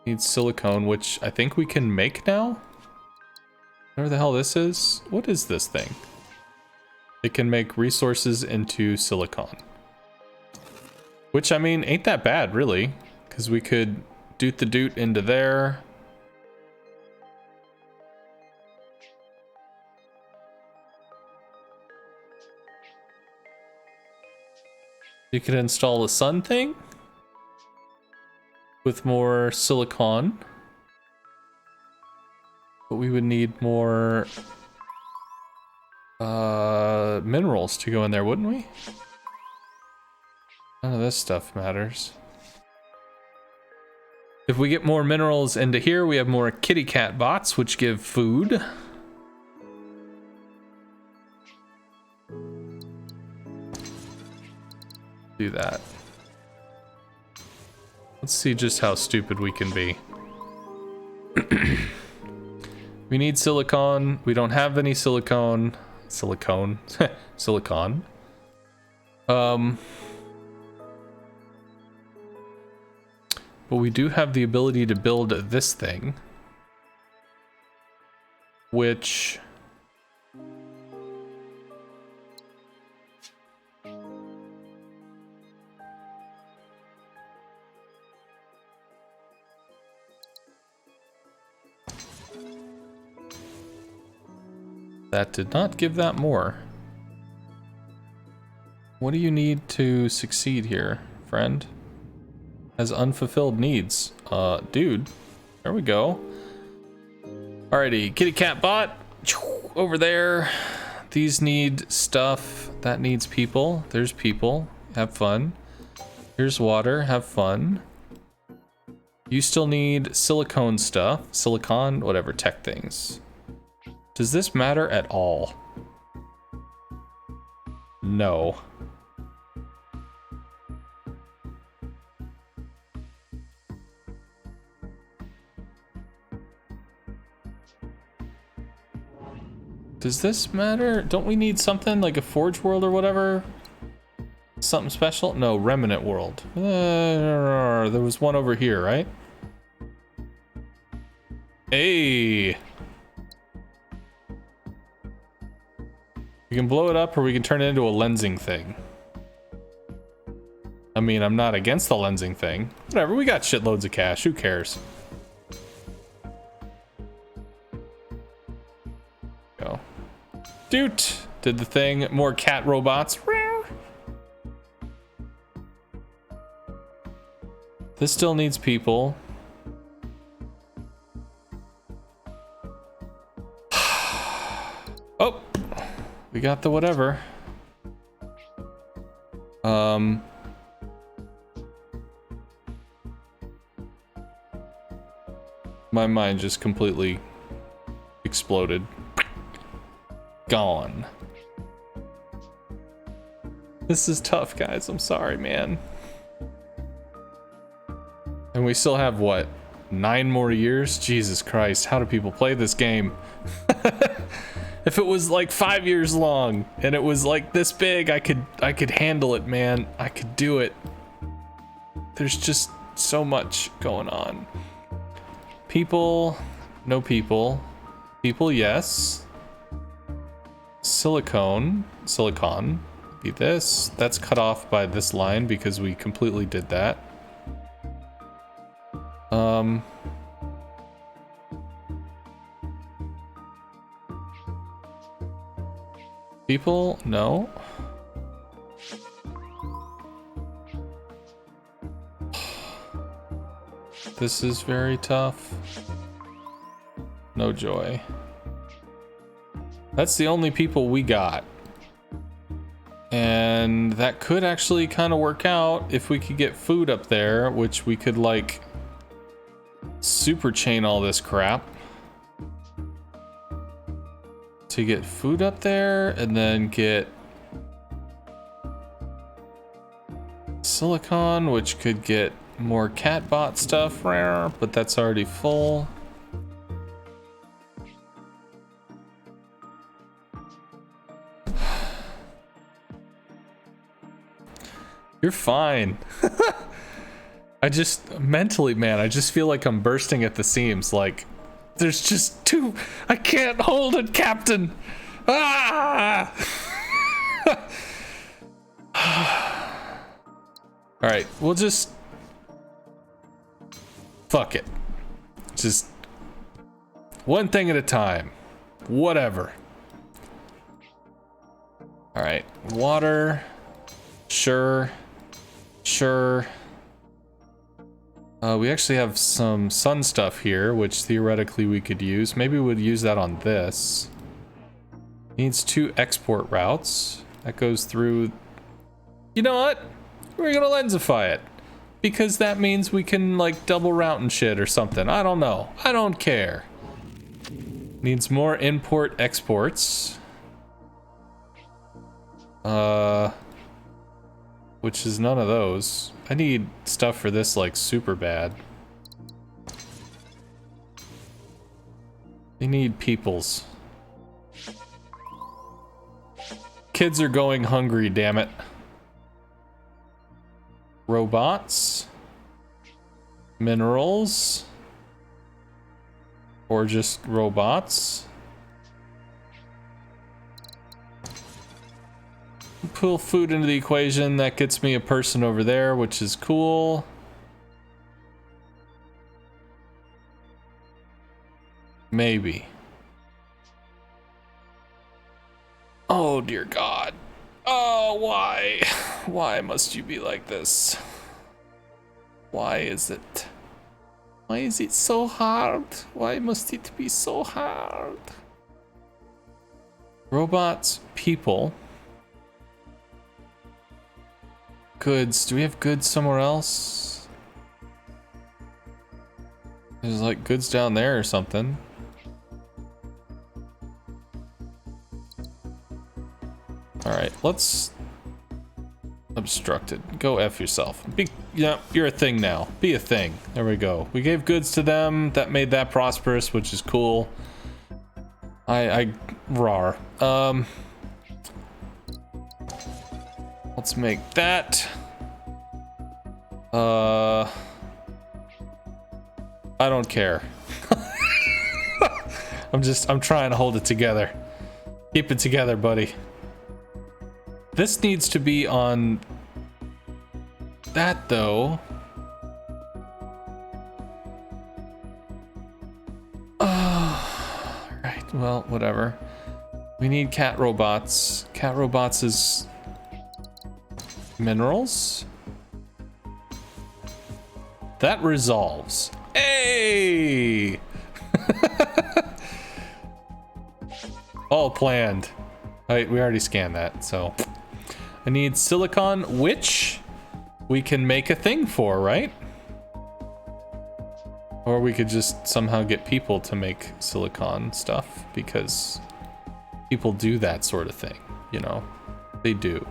Need silicone, which I think we can make now. Whatever the hell this is. What is this thing? It can make resources into silicon. Which, I mean, ain't that bad, really. Because we could doot the doot into there. You could install a sun thing. With more silicon. But we would need more... minerals to go in there, wouldn't we? None of this stuff matters. If we get more minerals into here, we have more kitty cat bots, which give food. Do that. Let's see just how stupid we can be. We need silicon. We don't have any silicone. Silicone. Silicon. But we do have the ability to build this thing. Which... That did not give that more. What do you need to succeed here, friend? Has unfulfilled needs. Dude. There we go. Alrighty, kitty cat bot. Over there. These need stuff. That needs people. There's people. Have fun. Here's water. Have fun. You still need silicone stuff. Silicon, whatever, tech things. Does this matter at all? No. Does this matter? Don't we need something like a Forge World or whatever? Something special? No, Remnant World. There was one over here, right? Hey! We can blow it up or we can turn it into a lensing thing. I mean, I'm not against the lensing thing. Whatever, we got shitloads of cash. Who cares? Go. Dude! did the thing. More cat robots. This still needs people. Oh, we got the whatever. My mind just completely exploded. Gone. This is tough, guys. I'm sorry, man. And we still have, what, 9 more years? Jesus Christ, how do people play this game? If it was like 5 years long and it was like this big, I could handle it, man. I could do it. There's just so much going on. People, no people. People, yes. Silicon, be this. That's cut off by this line because we completely did that. People, no. This is very tough. No joy. That's the only people we got. And that could actually kind of work out if we could get food up there, which we could like super chain all this crap to get food up there and then get silicon, which could get more catbot stuff, but that's already full. You're fine. I just mentally, man, I just feel like I'm bursting at the seams. Like there's just too, I can't hold it, Captain. Ah! All right, we'll just fuck it. Just one thing at a time. Whatever. All right, water. Sure. Sure. We actually have some sun stuff here, which theoretically we could use. Maybe we would use that on this. Needs 2 export routes. That goes through... You know what? We're gonna lensify it. Because that means we can, like, double route and shit or something. I don't know. I don't care. Needs more import exports. Which is none of those. I need stuff for this, like, super bad. We need peoples. Kids are going hungry, damn it. Robots. Minerals. Or just robots. Pull food into the equation. That gets me a person over there, which is cool. Maybe. Oh, dear God. Oh, why? Why must you be like this? Why is it? Why is it so hard? Why must it be so hard? Robots, people. Goods. Do we have goods somewhere else? There's like goods down there or something. Alright, let's obstruct it. Go F yourself. Yeah, you're a thing now. Be a thing. There we go. We gave goods to them. That made that prosperous, which is cool. Rawr. Let's make that. I don't care. I'm trying to hold it together. Keep it together, buddy. This needs to be on that, though. Right, well, whatever. We need cat robots. Cat robots is minerals. That resolves. Hey! All planned. Right, we already scanned that, so. I need silicon, which we can make a thing for, right? Or we could just somehow get people to make silicon stuff, because people do that sort of thing, you know? They do.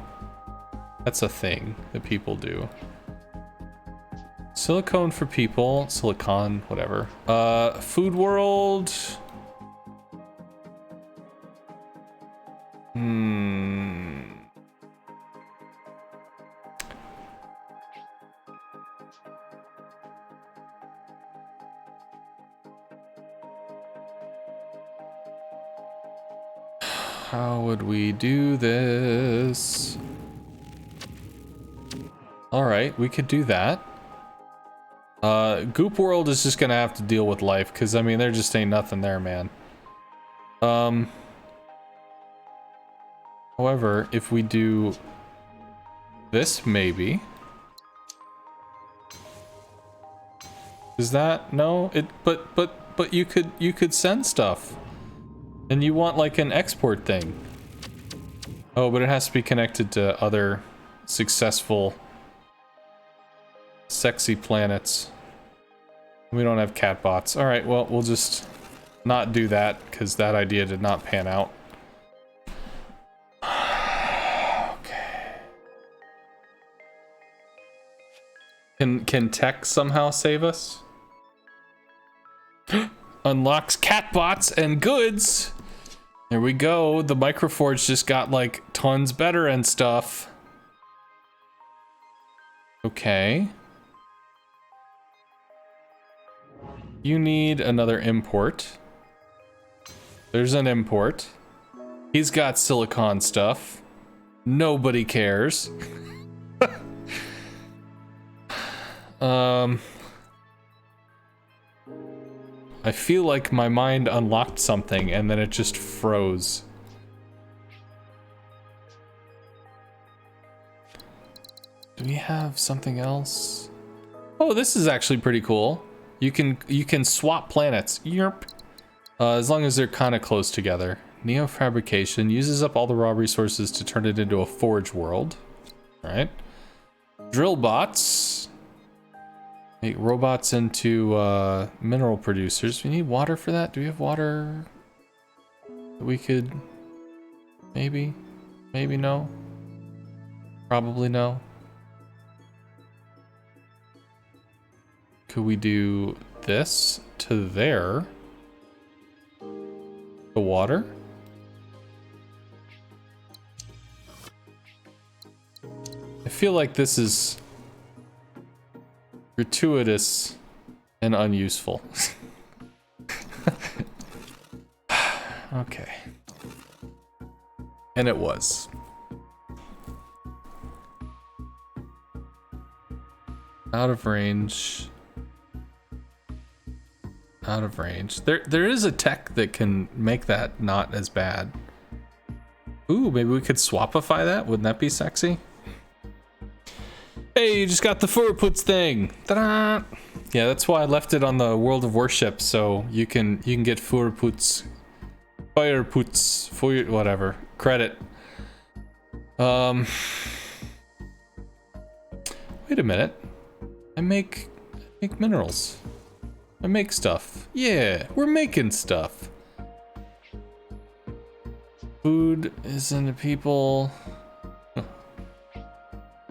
That's a thing that people do. Silicone for people, silicon, whatever. Food world. How would we do this? All right, we could do that. Goop World is just gonna have to deal with life, because I mean there just ain't nothing there, man. However, if we do this, maybe. Is that no? But you could send stuff, and you want like an export thing. Oh, but it has to be connected to other successful, sexy planets. We don't have cat bots. All right, well, we'll just not do that because that idea did not pan out. Okay. Can tech somehow save us? Unlocks cat bots and goods. There we go. The Microforge just got like tons better and stuff. Okay. You need another import. There's an import. He's got silicon stuff. Nobody cares. I feel like my mind unlocked something and then it just froze. Do we have something else? Oh, this is actually pretty cool. You can swap planets. Yerp. As long as they're kind of close together. Neo fabrication uses up all the raw resources to turn it into a forge world. All right. Drill bots. Make robots into mineral producers. We need water for that. Do we have water? We could maybe no. Probably no. Could we do this to there? The water? I feel like this is gratuitous and unuseful. Okay. And it was. Out of range. Out of range. There is a tech that can make that not as bad. Ooh, maybe we could swapify that? Wouldn't that be sexy? Hey, you just got the Furputs thing. Ta-da! Yeah, that's why I left it on the World of Warship, so you can get Furputs, Fireputs, whatever credit. Wait a minute. I make minerals. I make stuff. Yeah, we're making stuff. Food is into people.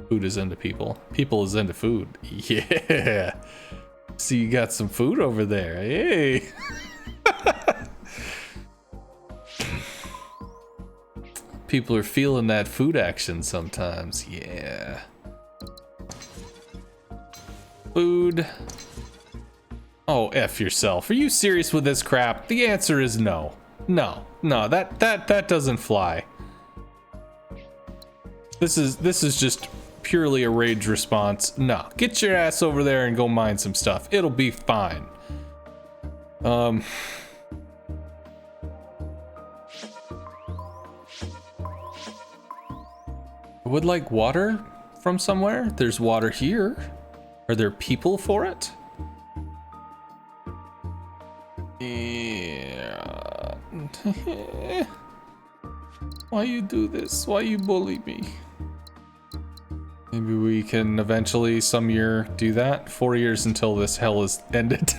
Food is into people. People is into food. Yeah. So you got some food over there. Hey. People are feeling that food action sometimes. Yeah. Food. Oh, F yourself. Are you serious with this crap? The answer is no. No, that doesn't fly. This is just purely a rage response. No, get your ass over there and go mine some stuff. It'll be fine. I would like water from somewhere. There's water here. Are there people for it? Yeah. Why you do this? Why you bully me? Maybe we can eventually some year do that. 4 years until this hell is ended.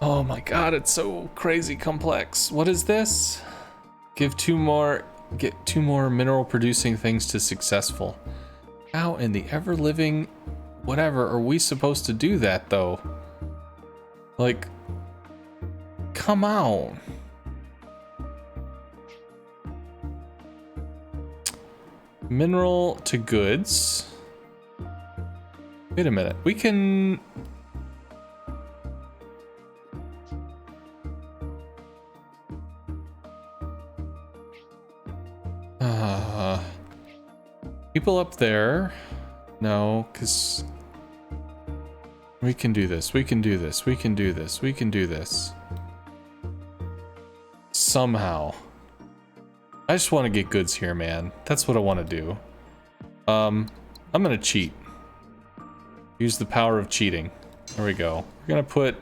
Oh my god, it's so crazy complex. What is this? Get 2 more mineral producing things to successful. How in the ever living whatever are we supposed to do that though? Like, come on. Mineral to goods. Wait a minute. We can... people up there. No, because... we can do this. We can do this. We can do this. We can do this. Somehow. I just want to get goods here, man. That's what I want to do. I'm gonna cheat. Use the power of cheating. There we go. We're gonna put...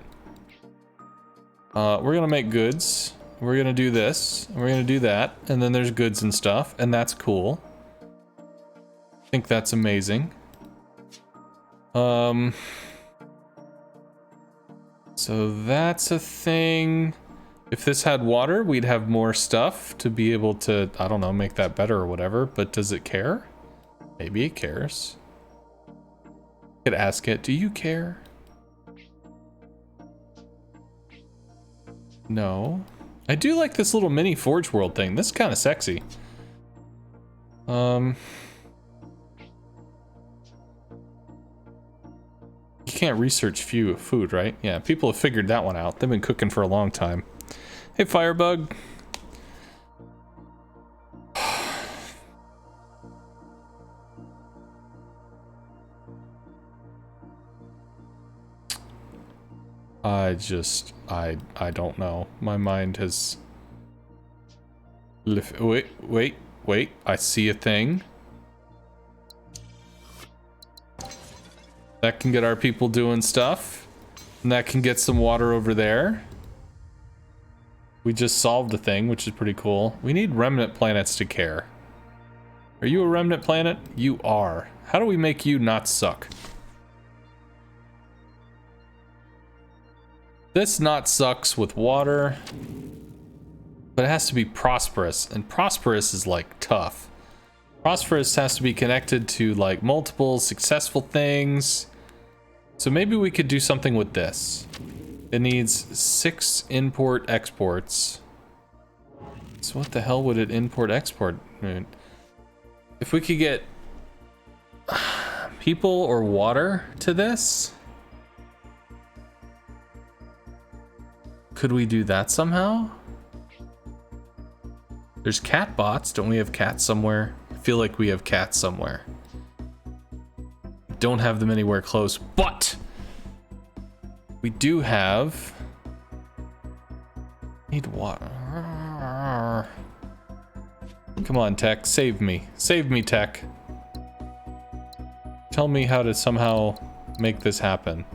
we're gonna make goods. We're gonna do this. We're gonna do that. And then there's goods and stuff. And that's cool. I think that's amazing. So that's a thing. If this had water, we'd have more stuff to be able to, I don't know, make that better or whatever. But does it care? Maybe it cares. I could ask it, do you care? No. I do like this little mini Forge World thing. This is kind of sexy. You can't research food, right? Yeah, people have figured that one out. They've been cooking for a long time. Hey, Firebug. I don't know. My mind has... Wait. I see a thing. That can get our people doing stuff. And that can get some water over there. We just solved the thing, which is pretty cool. We need remnant planets to care. Are you a remnant planet? You are. How do we make you not suck? This not sucks with water. But it has to be prosperous. And prosperous is like tough. Prosperous has to be connected to like multiple successful things. So maybe we could do something with this. It needs 6 import exports. So what the hell would it import export? If we could get people or water to this, could we do that somehow? There's cat bots. Don't we have cats somewhere? I feel like we have cats somewhere. Don't have them anywhere close, but we do have... need water. Come on, tech, save me. Save me, tech. Tell me how to somehow make this happen.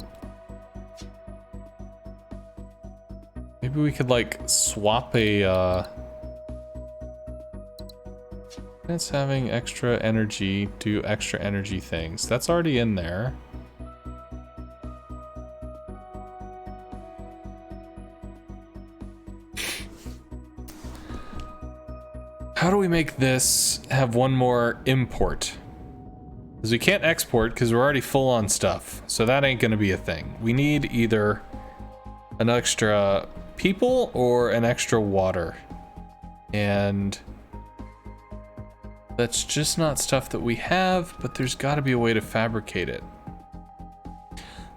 Maybe we could like swap a it's having extra energy, do extra energy things. That's already in there. How do we make this have one more import? Because we can't export because we're already full on stuff. So that ain't going to be a thing. We need either an extra people or an extra water. And that's just not stuff that we have, but there's got to be a way to fabricate it.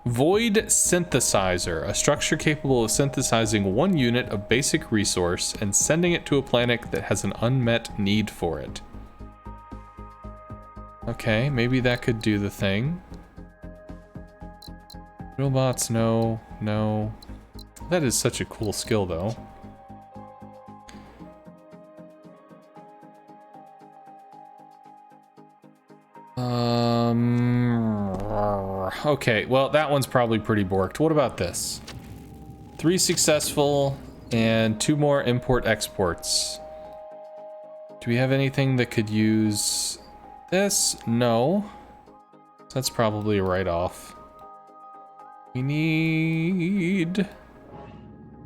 Void synthesizer, a structure capable of synthesizing 1 unit of basic resource and sending it to a planet that has an unmet need for it. Okay, maybe that could do the thing. Robots, no. That is such a cool skill, though. Okay, well, that one's probably pretty borked. What about this? 3 successful and 2 more import exports. Do we have anything that could use this? No. That's probably a write-off. We need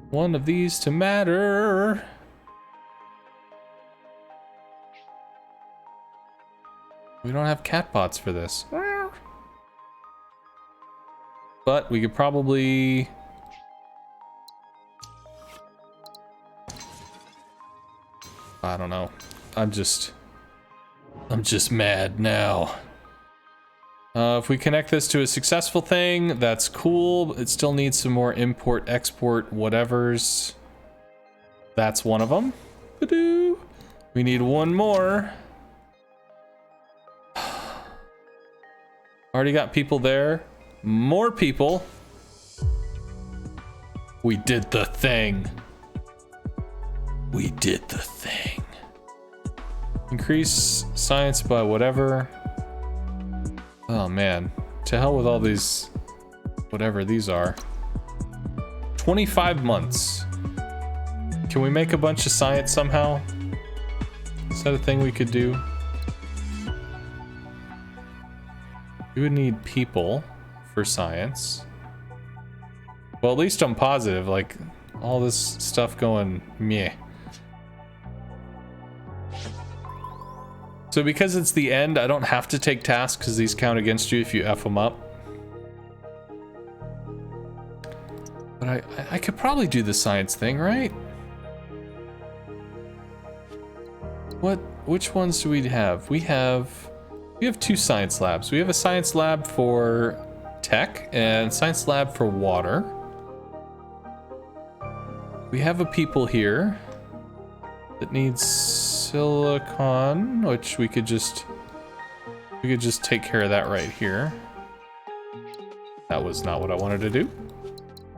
one of these to matter. We don't have catbots for this. But we could probably... I don't know. I'm just mad now. If we connect this to a successful thing, that's cool. It still needs some more import, export, whatevers. That's one of them. Ba-doo. We need one more. Already got people there. More people. We did the thing. We did the thing. Increase science by whatever. Oh man, to hell with all these, whatever these are. 25 months. Can we make a bunch of science somehow? Is that a thing we could do? We would need people for science. Well, at least I'm positive, like all this stuff going meh. So because it's the end, I don't have to take tasks because these count against you if you F them up. But I could probably do the science thing, right? Which ones do we have? We have 2 science labs. We have a science lab for tech and science lab for water. We have a people here that needs silicon, which we could just take care of that right here. That was not what I wanted to do.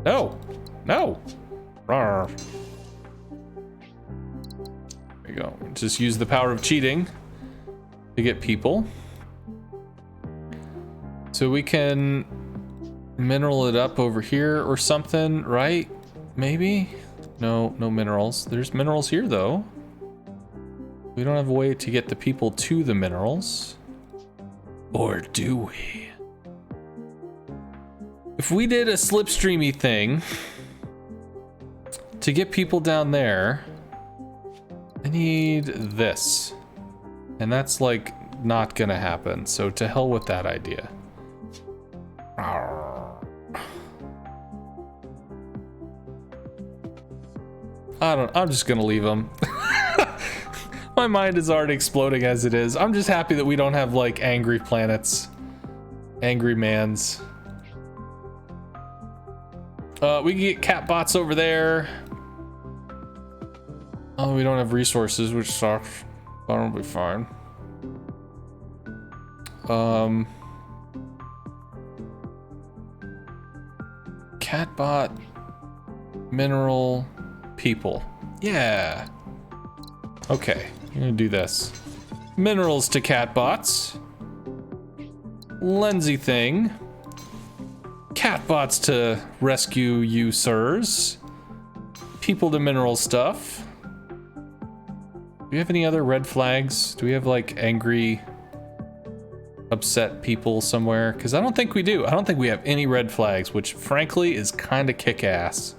No, no. Rawr. There you go. Just use the power of cheating to get people. So we can mineral it up over here or something, right? Maybe? No, no minerals. There's minerals here though. We don't have a way to get the people to the minerals. Or do we? If we did a slipstreamy thing to get people down there, I need this. And that's like not gonna happen. So to hell with that idea. I'm just gonna leave them. My mind is already exploding as it is. I'm just happy that we don't have like angry planets. Angry mans. We can get cat bots over there. Oh, we don't have resources, which sucks. That'll be fine. Catbot, mineral, people. Yeah. Okay, I'm gonna do this. Minerals to catbots. Lensy thing. Catbots to rescue you, sirs. People to mineral stuff. Do we have any other red flags? Do we have like angry, upset people somewhere? Because I don't think we do. I don't think we have any red flags, which frankly is kind of kick-ass.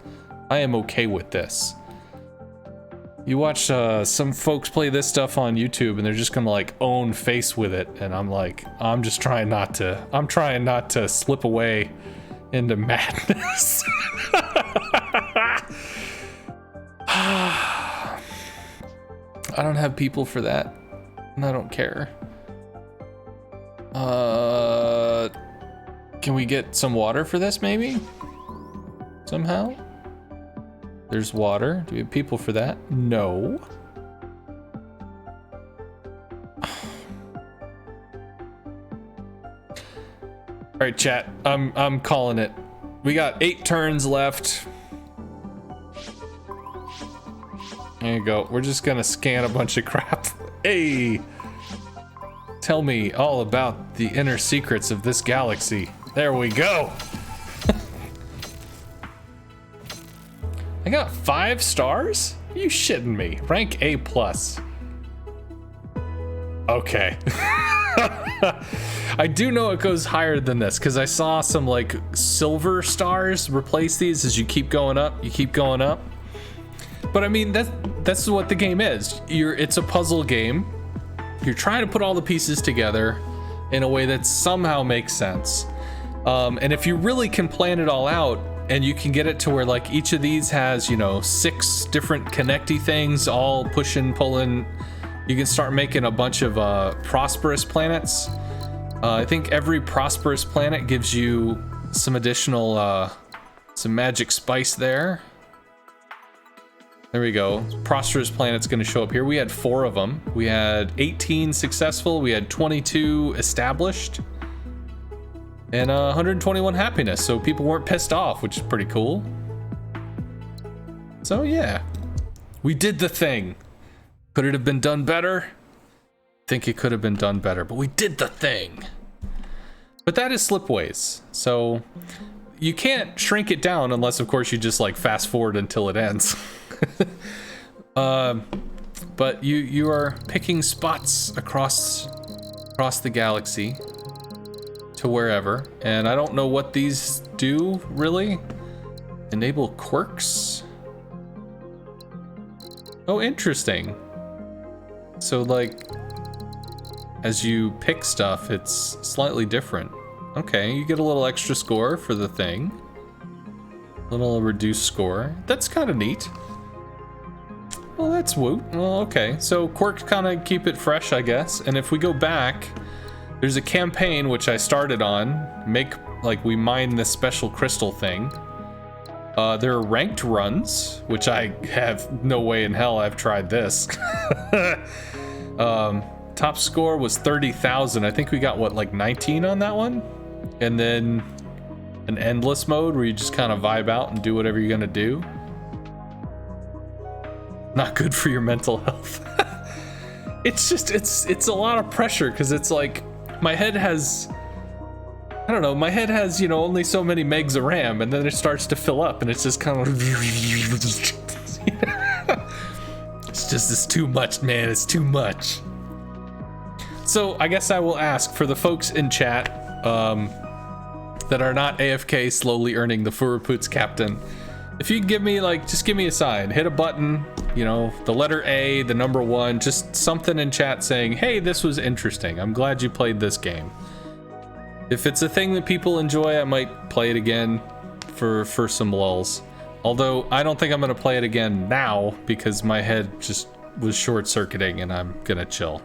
I am okay with this. You watch some folks play this stuff on YouTube and they're just gonna like own face with it, and I'm like, I'm trying not to slip away into madness. I don't have people for that, and I don't care. Can we get some water for this, maybe? Somehow? There's water. Do we have people for that? No. All right, chat. I'm calling it. We got 8 turns left. There you go. We're just gonna scan a bunch of crap. Hey! Tell me all about the inner secrets of this galaxy. There we go. I got 5 stars? Are you shitting me? Rank A+. Okay. I do know it goes higher than this because I saw some like silver stars replace these as you keep going up. You keep going up. But I mean, that's what the game is. It's a puzzle game. You're trying to put all the pieces together in a way that somehow makes sense. And if you really can plan it all out and you can get it to where like each of these has, 6 different connecty things all pushing, pulling, you can start making a bunch of prosperous planets. I think every prosperous planet gives you some additional, some magic spice there. There we go. Prosperous planet's gonna show up here. We had 4 of them. We had 18 successful. We had 22 established. And 121 happiness. So people weren't pissed off, which is pretty cool. So yeah, we did the thing. Could it have been done better? I think it could have been done better, but we did the thing. But that is Slipways. So you can't shrink it down unless, of course, you just like fast forward until it ends. But you are picking spots across the galaxy to wherever, and I don't know what these do really. Enable quirks. Oh, interesting. So like, as you pick stuff, it's slightly different. Okay, you get a little extra score for the thing. A little reduced score. That's kind of neat. Well, that's woot. Well, okay. So quirks kind of keep it fresh, I guess. And if we go back, there's a campaign which I started on. We mine this special crystal thing. There are ranked runs, which I have no way in hell I've tried this. Top score was 30,000. I think we got what, like 19 on that one? And then an endless mode where you just kind of vibe out and do whatever you're gonna do. Not good for your mental health. It's just, it's a lot of pressure because it's like my head has, I don't know, my head has, only so many megs of RAM, and then it starts to fill up and it's just kind of it's too much, man. It's too much. So I guess I will ask for the folks in chat that are not AFK slowly earning the Furuput's captain. If you give me just give me a sign, hit a button, the letter A, the number 1, just something in chat saying, hey, this was interesting. I'm glad you played this game. If it's a thing that people enjoy, I might play it again for some lulls. Although I don't think I'm gonna play it again now because my head just was short-circuiting and I'm gonna chill.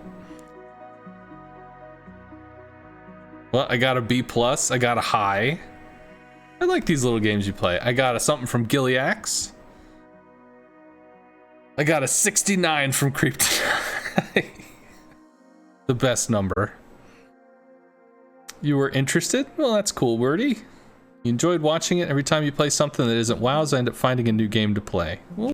Well, I got a B+, I got a high. I like these little games you play. I got a something from Giliax. I got a 69 from Creeped. The best number. You were interested? Well, that's cool, Wordy. You enjoyed watching it. Every time you play something that isn't WoW's, I end up finding a new game to play. Well,